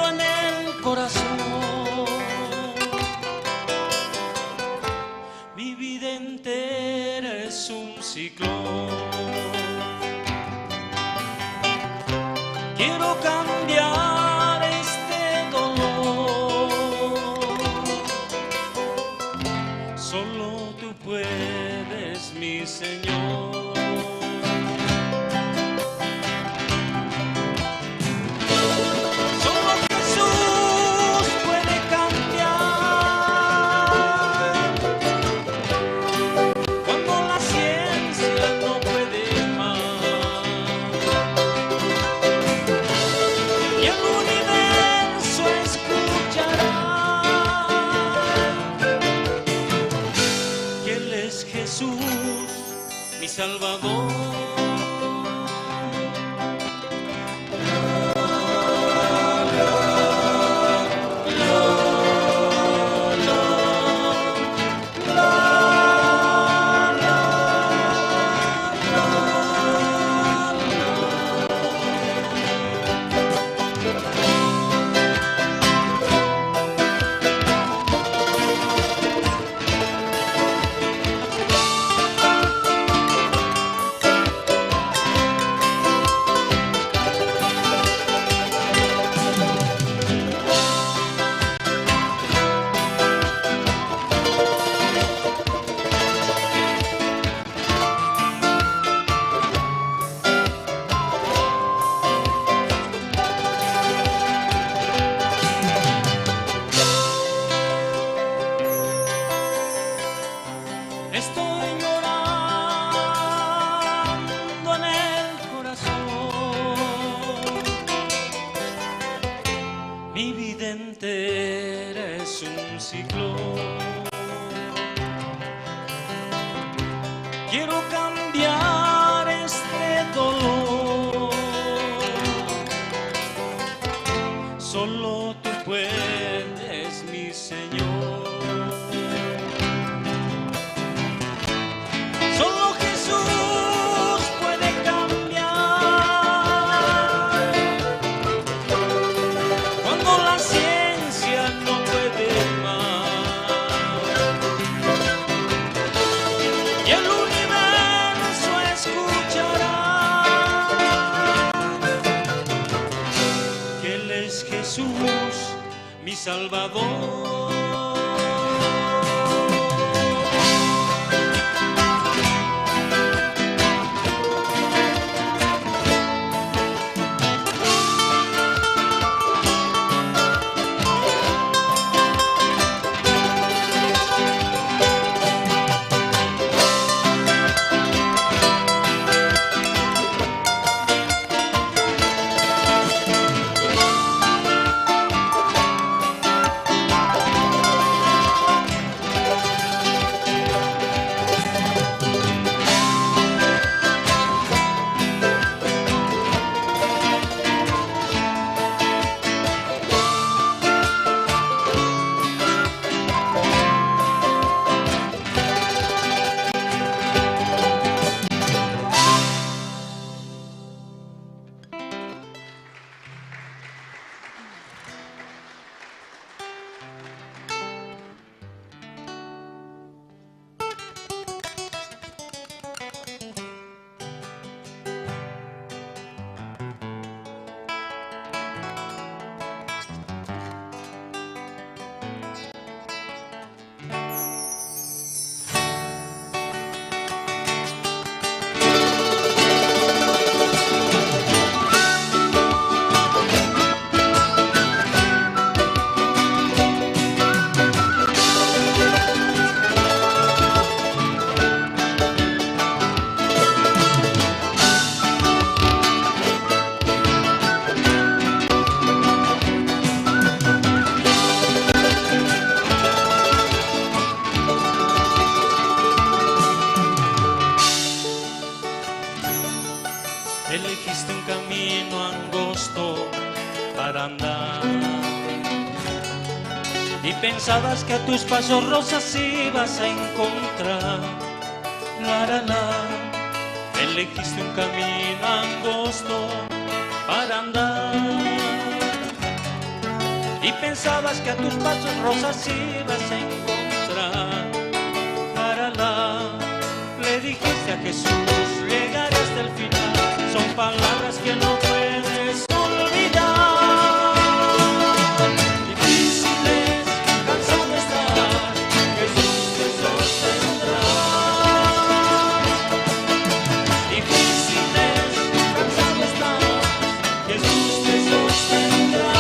en el corazón. Mi vida entera es un ciclón. Quiero cambiar este dolor. Solo tú puedes, mi Señor. Salvador. Elegiste un camino angosto para andar y pensabas que a tus pasos rosas ibas a encontrar. Elegiste un camino angosto para andar y pensabas que a tus pasos rosas ibas a encontrar. Le dijiste a Jesús, llegaré hasta el final. Son palabras que no puedes olvidar. Difíciles, cansado estás, Jesús te sostendrá. Difíciles, cansado estás, Jesús te sostendrá.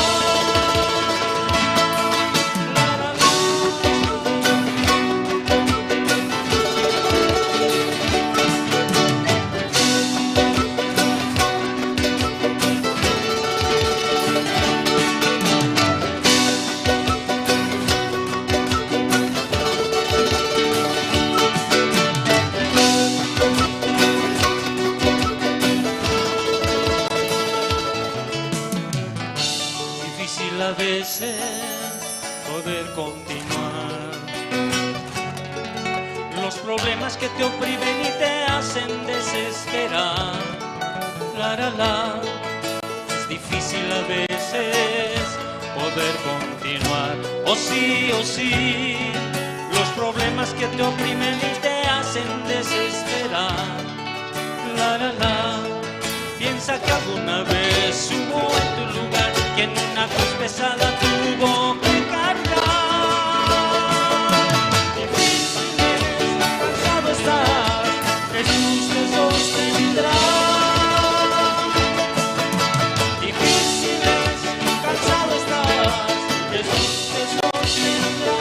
Difícil a veces poder continuar. Los problemas que te oprimen y te hacen desesperar. Es difícil a veces poder continuar. Oh sí, los problemas que te oprimen y te hacen desesperar. Piensa que alguna vez hubo en tu lugar quien una cruz pesada tuvo que cargar. Difíciles, cansado estás, Jesús te sostendrá. Difíciles, cansado estás, Jesús te sostendrá.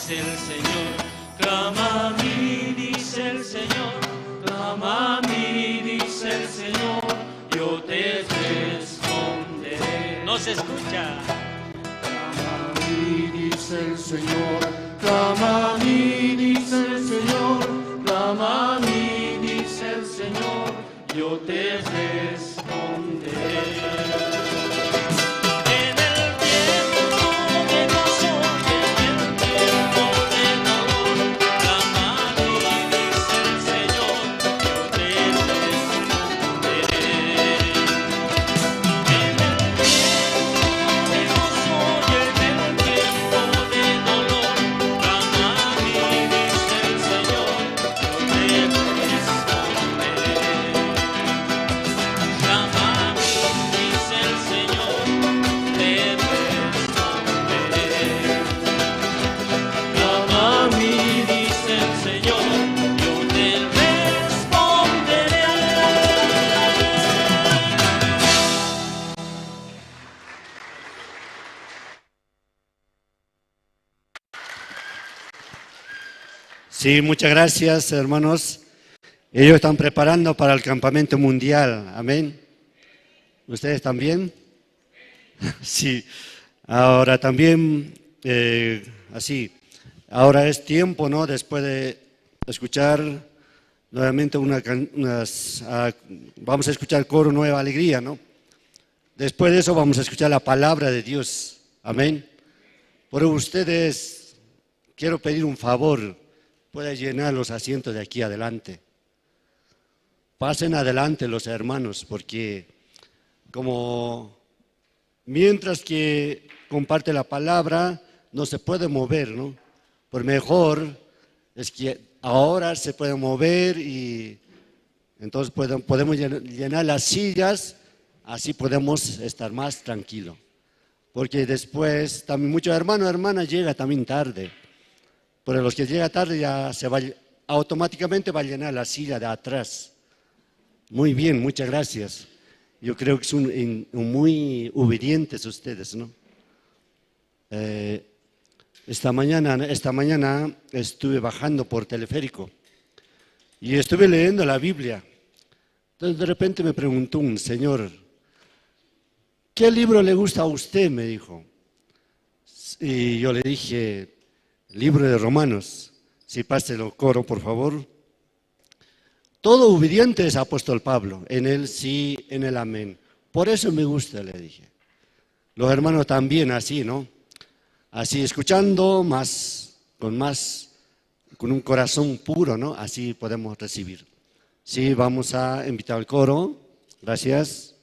dice el Señor, clama a mí, dice el Señor, clama a mí, dice el Señor, yo te responderé. No se escucha. Clama a mí, dice el Señor, clama a mí, dice el Señor, clama a mí, dice el Señor, yo te responderé. Sí, muchas gracias, hermanos. Ellos están preparando para el campamento mundial. Amén. ¿Ustedes también? Sí. Ahora también, así, ahora es tiempo, ¿no? Después de escuchar nuevamente vamos a escuchar el coro Nueva Alegría, ¿no? Después de eso vamos a escuchar la palabra de Dios. Amén. Por ustedes, quiero pedir un favor. Pueden llenar los asientos de aquí adelante. Pasen adelante los hermanos, porque como mientras que comparte la palabra, no se puede mover, ¿no? Por mejor es que ahora se puede mover y entonces podemos llenar las sillas, así podemos estar más tranquilos. Porque después también muchos hermanos y hermanas llegan también tarde. Pero los que llegan tarde ya automáticamente va a llenar la silla de atrás. Muy bien, muchas gracias. Yo creo que son muy obedientes ustedes, ¿no? Esta mañana estuve bajando por teleférico y estuve leyendo la Biblia. Entonces de repente me preguntó un señor, ¿qué libro le gusta a usted?, me dijo. Y yo le dije, libro de Romanos. Si pase el coro, por favor. Todo obediente es apóstol Pablo, en el sí, en el amén. Por eso me gusta, le dije. Los hermanos también así, ¿no? Así escuchando, con un corazón puro, ¿no? Así podemos recibir. Sí, vamos a invitar al coro. Gracias.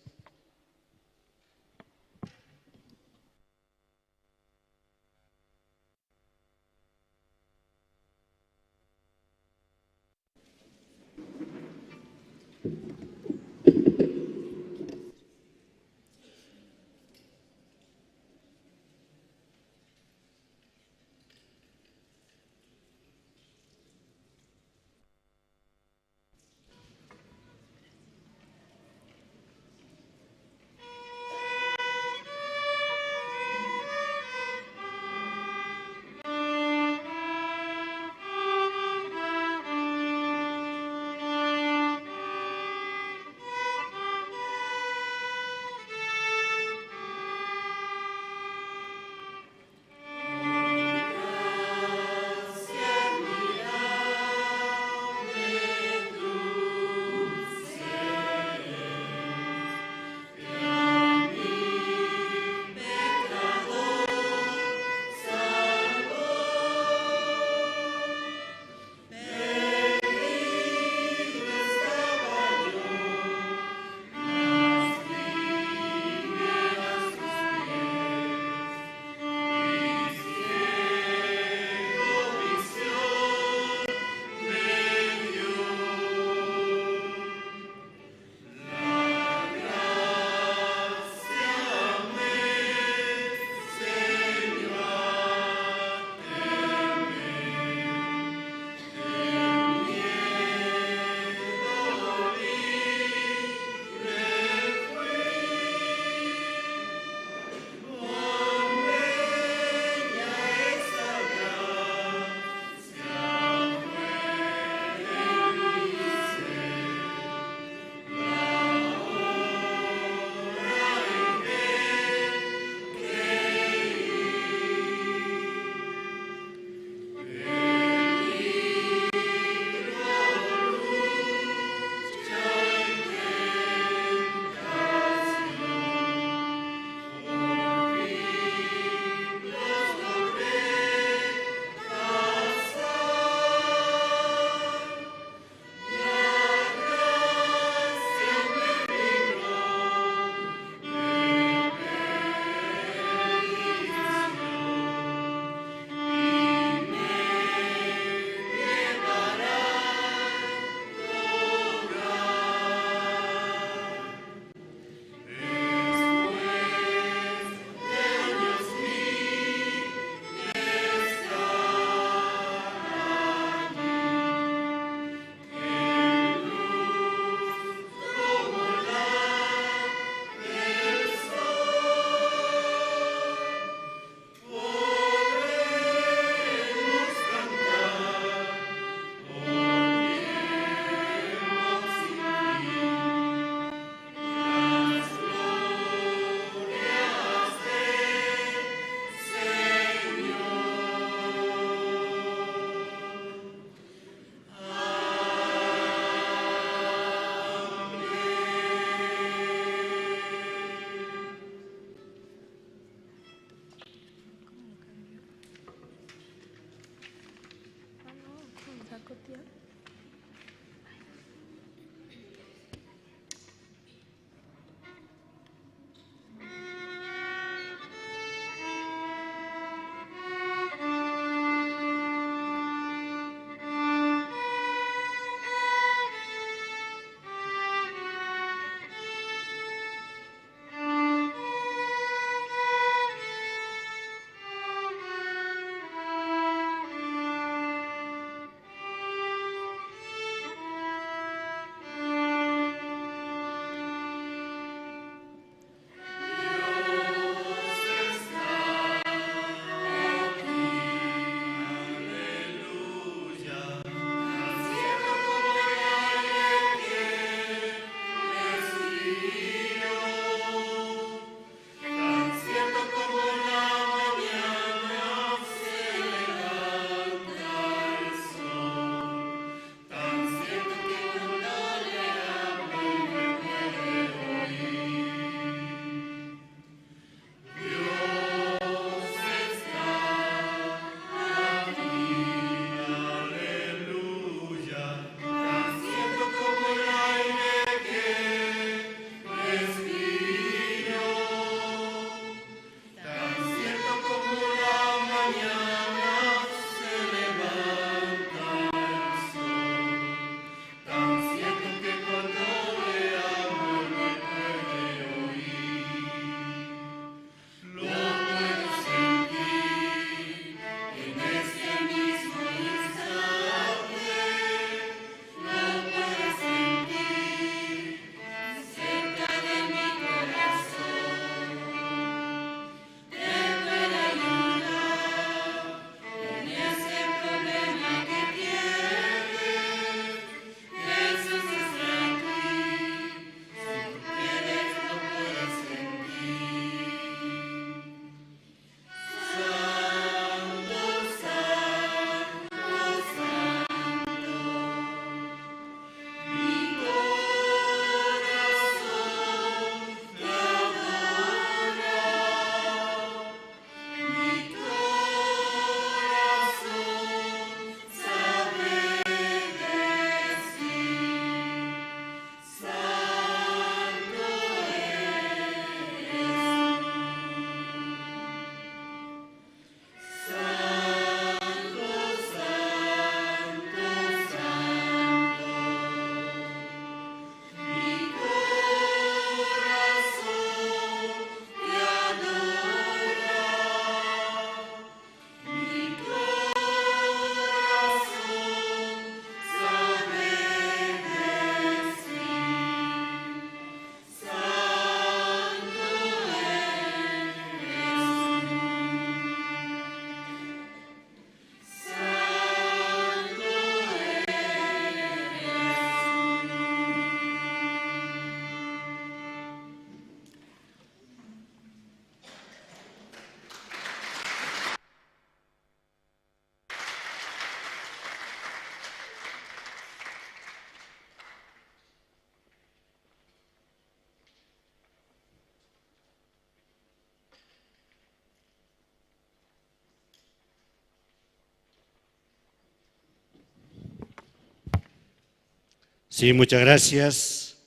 Sí, muchas gracias.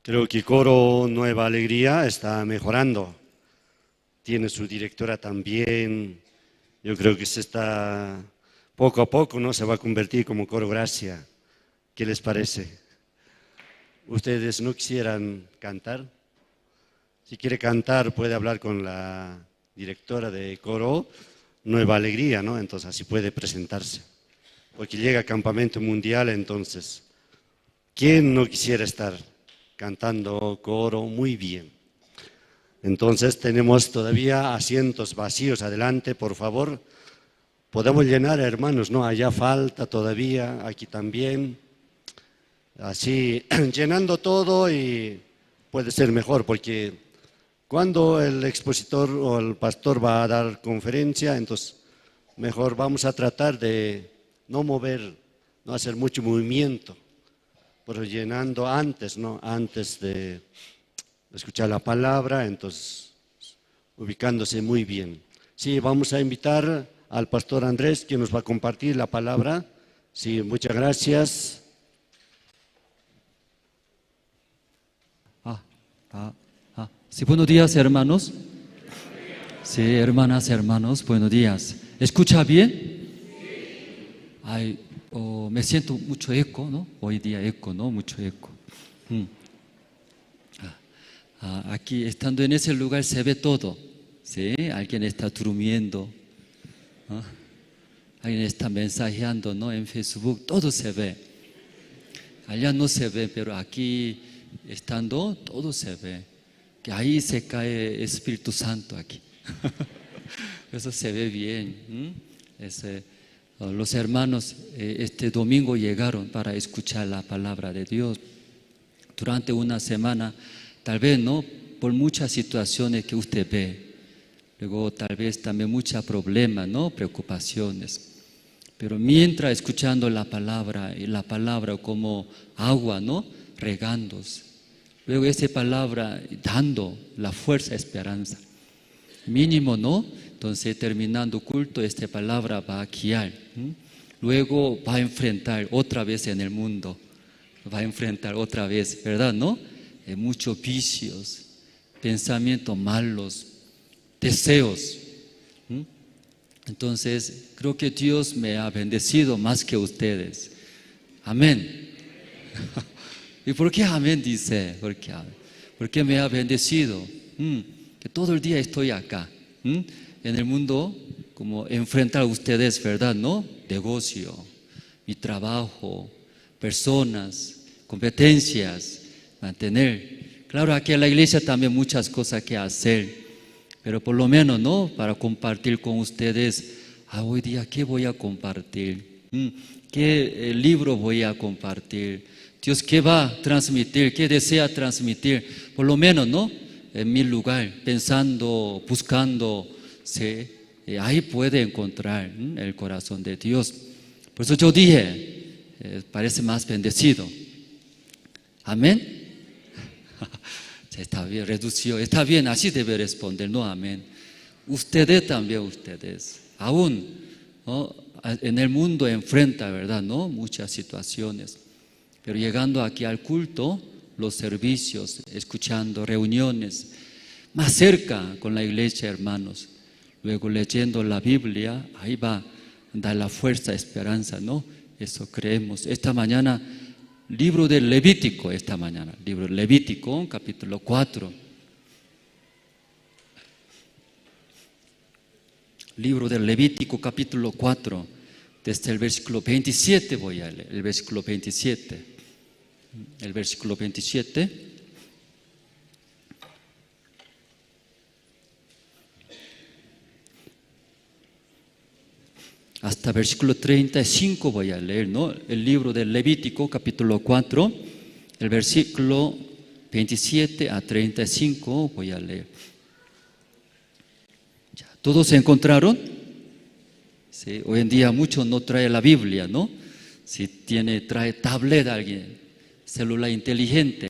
Creo que Coro Nueva Alegría está mejorando. Tiene su directora también. Yo creo que se está poco a poco, ¿no? Se va a convertir como Coro Gracia. ¿Qué les parece? ¿Ustedes no quisieran cantar? Si quiere cantar, puede hablar con la directora de Coro Nueva Alegría, ¿no? Entonces así puede presentarse. Porque llega Campamento Mundial, entonces, ¿quién no quisiera estar cantando coro muy bien? Entonces tenemos todavía asientos vacíos. Adelante, por favor. Podemos llenar, hermanos, ¿no? Allá falta todavía, aquí también. Así, llenando todo y puede ser mejor, porque cuando el expositor o el pastor va a dar conferencia, entonces mejor vamos a tratar de no mover, no hacer mucho movimiento, pero llenando antes, ¿no? Antes de escuchar la palabra, entonces ubicándose muy bien. Sí, vamos a invitar al pastor Andrés, que nos va a compartir la palabra Sí, muchas gracias. Sí, buenos días, hermanos. Sí, hermanas, hermanos, buenos días. ¿Escucha bien? Ay, me siento mucho eco, ¿no? Hoy día eco, ¿no? Mucho eco. Aquí, estando en ese lugar, se ve todo. ¿Sí? Alguien está durmiendo. Alguien está mensajeando, ¿no? En Facebook, todo se ve. Allá no se ve, pero aquí, estando, todo se ve. Que ahí se cae Espíritu Santo aquí. Eso se ve bien. Los hermanos este domingo llegaron para escuchar la palabra de Dios. Durante una semana, tal vez no, por muchas situaciones que usted ve. Luego tal vez también muchos problemas, ¿no? Preocupaciones. Pero mientras escuchando la palabra, y la palabra como agua, ¿no? Regándose. Luego esa palabra dando la fuerza, esperanza. Mínimo, ¿no? Entonces terminando culto, esta palabra va a guiar. Luego va a enfrentar otra vez en el mundo. Va a enfrentar otra vez, ¿verdad? ¿No? Muchos vicios, pensamientos malos, deseos. Entonces creo que Dios me ha bendecido más que ustedes. Amén. ¿Y por qué amén dice? Porque me ha bendecido. Que todo el día estoy acá. En el mundo, como enfrentar a ustedes, ¿verdad? ¿No? Negocio, mi trabajo, personas, competencias, mantener. Claro, aquí en la iglesia también muchas cosas que hacer. Pero por lo menos, ¿no? Para compartir con ustedes, hoy día, ¿qué voy a compartir? ¿Qué libro voy a compartir? Dios, ¿qué va a transmitir? ¿Qué desea transmitir? Por lo menos, ¿no? En mi lugar, pensando, buscando, ¿sí? Ahí puede encontrar el corazón de Dios. Por eso yo dije, parece más bendecido. Amén. Está bien, redució. Está bien, así debe responder, no amén. Ustedes también, ustedes. Aún, ¿no? En el mundo enfrenta, ¿verdad? ¿No? Muchas situaciones. Pero llegando aquí al culto, los servicios, escuchando reuniones, más cerca con la iglesia, hermanos. Luego leyendo la Biblia, ahí va a dar la fuerza, esperanza, ¿no? Eso creemos. Esta mañana, libro del Levítico, libro del Levítico, capítulo 4. Libro del Levítico, capítulo 4, desde el versículo 27 voy a leer, el versículo 27. El versículo 27. Hasta versículo 35 voy a leer, ¿no? El libro del Levítico, capítulo 4, el versículo 27 a 35 voy a leer. Ya, ¿todos se encontraron? Sí, hoy en día muchos no traen la Biblia, ¿no? Si trae tablet alguien, celular inteligente.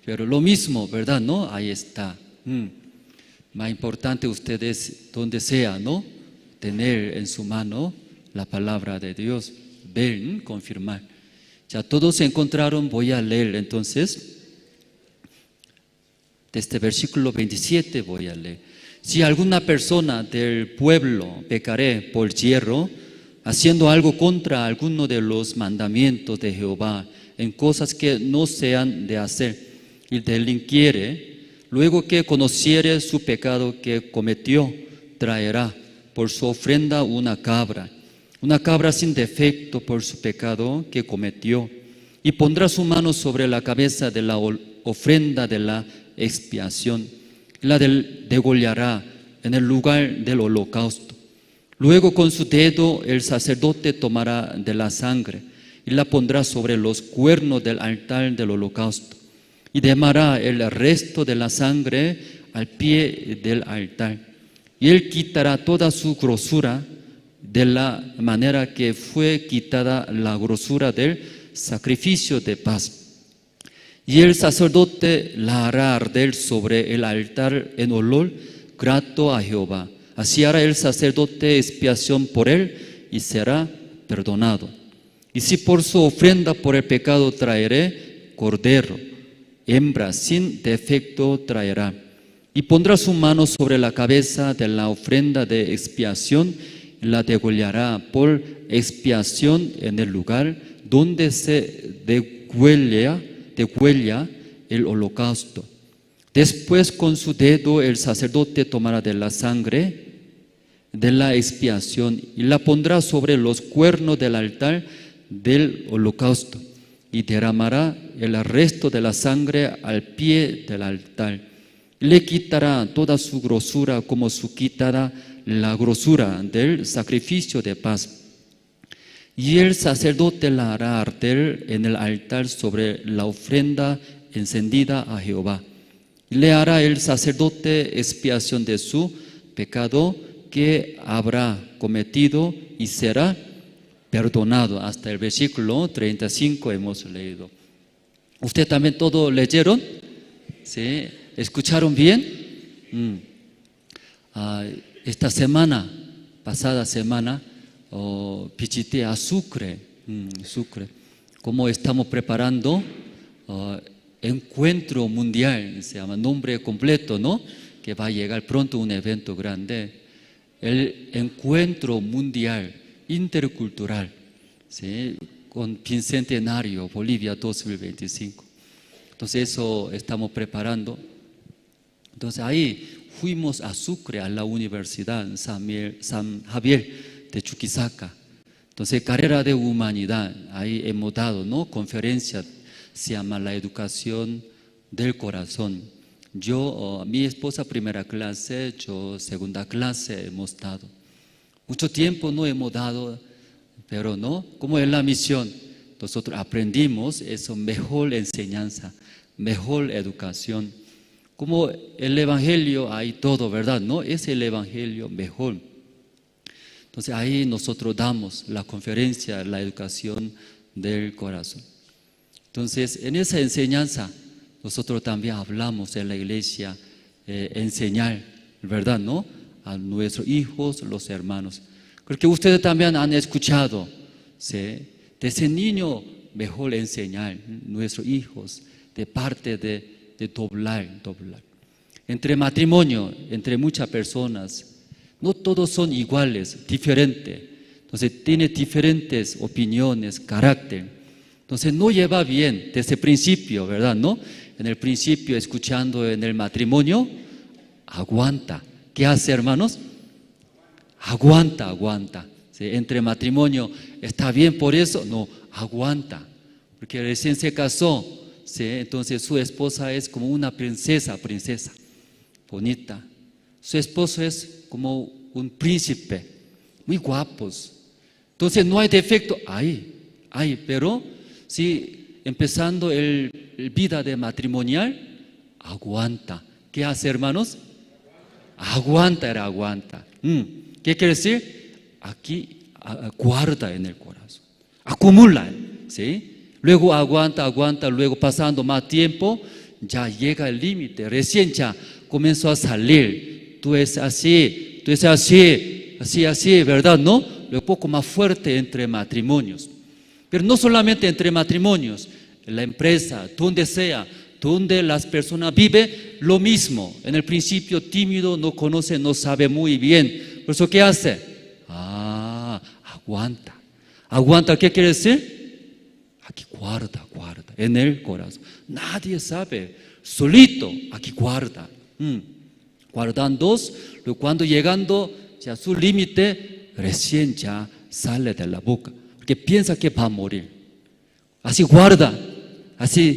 Pero lo mismo, ¿verdad? ¿No? Ahí está. Más importante ustedes, donde sea, ¿no? Tener en su mano la palabra de Dios, ver, confirmar. Ya todos se encontraron, voy a leer entonces. Desde versículo 27 voy a leer. Si alguna persona del pueblo pecare por hierro, haciendo algo contra alguno de los mandamientos de Jehová, en cosas que no se han de hacer, y delinquiere, luego que conociere su pecado que cometió, traerá por su ofrenda una cabra sin defecto por su pecado que cometió, y pondrá su mano sobre la cabeza de la ofrenda de la expiación, y la degollará en el lugar del holocausto. Luego con su dedo el sacerdote tomará de la sangre y la pondrá sobre los cuernos del altar del holocausto, y derramará el resto de la sangre al pie del altar. Y él quitará toda su grosura de la manera que fue quitada la grosura del sacrificio de paz. Y el sacerdote la hará arder sobre el altar en olor grato a Jehová. Así hará el sacerdote expiación por él y será perdonado. Y si por su ofrenda por el pecado traeré cordero, hembra sin defecto traerá. Y pondrá su mano sobre la cabeza de la ofrenda de expiación y la degollará por expiación en el lugar donde se degüella el holocausto. Después con su dedo el sacerdote tomará de la sangre de la expiación y la pondrá sobre los cuernos del altar del holocausto y derramará el resto de la sangre al pie del altar. Le quitará toda su grosura como su quitará la grosura del sacrificio de paz. Y el sacerdote la hará arder en el altar sobre la ofrenda encendida a Jehová. Le hará el sacerdote expiación de su pecado que habrá cometido y será perdonado. Hasta el versículo 35 hemos leído. ¿Usted también todo leyeron? ¿Sí? ¿Escucharon bien? Esta semana, pasada semana, visité a Sucre. Como estamos preparando encuentro mundial, se llama nombre completo, ¿no? Que va a llegar pronto un evento grande. El encuentro mundial intercultural, ¿sí? Con Bicentenario Bolivia 2025. Entonces eso estamos preparando. Entonces ahí fuimos a Sucre, a la Universidad San Javier de Chuquisaca. Entonces carrera de humanidad, ahí hemos dado, ¿no? Conferencia, se llama La Educación del Corazón. Yo, mi esposa primera clase, yo segunda clase hemos dado. Mucho tiempo no hemos dado, pero no, como es la misión, nosotros aprendimos eso, mejor enseñanza, mejor educación. Como el Evangelio hay todo, ¿verdad? ¿No? Es el Evangelio mejor. Entonces ahí nosotros damos la conferencia, la educación del corazón. Entonces en esa enseñanza nosotros también hablamos en la iglesia, enseñar, ¿verdad? ¿No? A nuestros hijos, los hermanos. Creo que ustedes también han escuchado, ¿sí? De ese niño mejor enseñar, nuestros hijos, de parte de doblar. Entre matrimonio, entre muchas personas, no todos son iguales, diferentes. Entonces tiene diferentes opiniones, carácter. Entonces no lleva bien desde el principio, ¿verdad? ¿No? En el principio, escuchando en el matrimonio, aguanta. ¿Qué hace, hermanos? Aguanta. ¿Sí? Entre matrimonio, ¿está bien por eso? No, aguanta. Porque recién se casó, ¿sí? Entonces su esposa es como una princesa, bonita. Su esposo es como un príncipe, muy guapos. Entonces no hay defecto, hay, pero si empezando el vida de matrimonial, aguanta. ¿Qué hace, hermanos? Aguanta. ¿Qué quiere decir? Aquí guarda en el corazón, acumula, ¿sí? Luego aguanta, luego pasando más tiempo, ya llega el límite, recién ya comenzó a salir. Tú es así, ¿verdad? ¿No? Luego poco más fuerte entre matrimonios. Pero no solamente entre matrimonios, en la empresa, donde sea, donde las personas viven, lo mismo. En el principio tímido, no conoce, no sabe muy bien. Por eso, ¿qué hace? Aguanta, ¿qué quiere decir? Aquí guarda, en el corazón. Nadie sabe, solito, aquí guarda. Guardando, cuando llegando ya a su límite, recién ya sale de la boca. Porque piensa que va a morir. Así guarda, así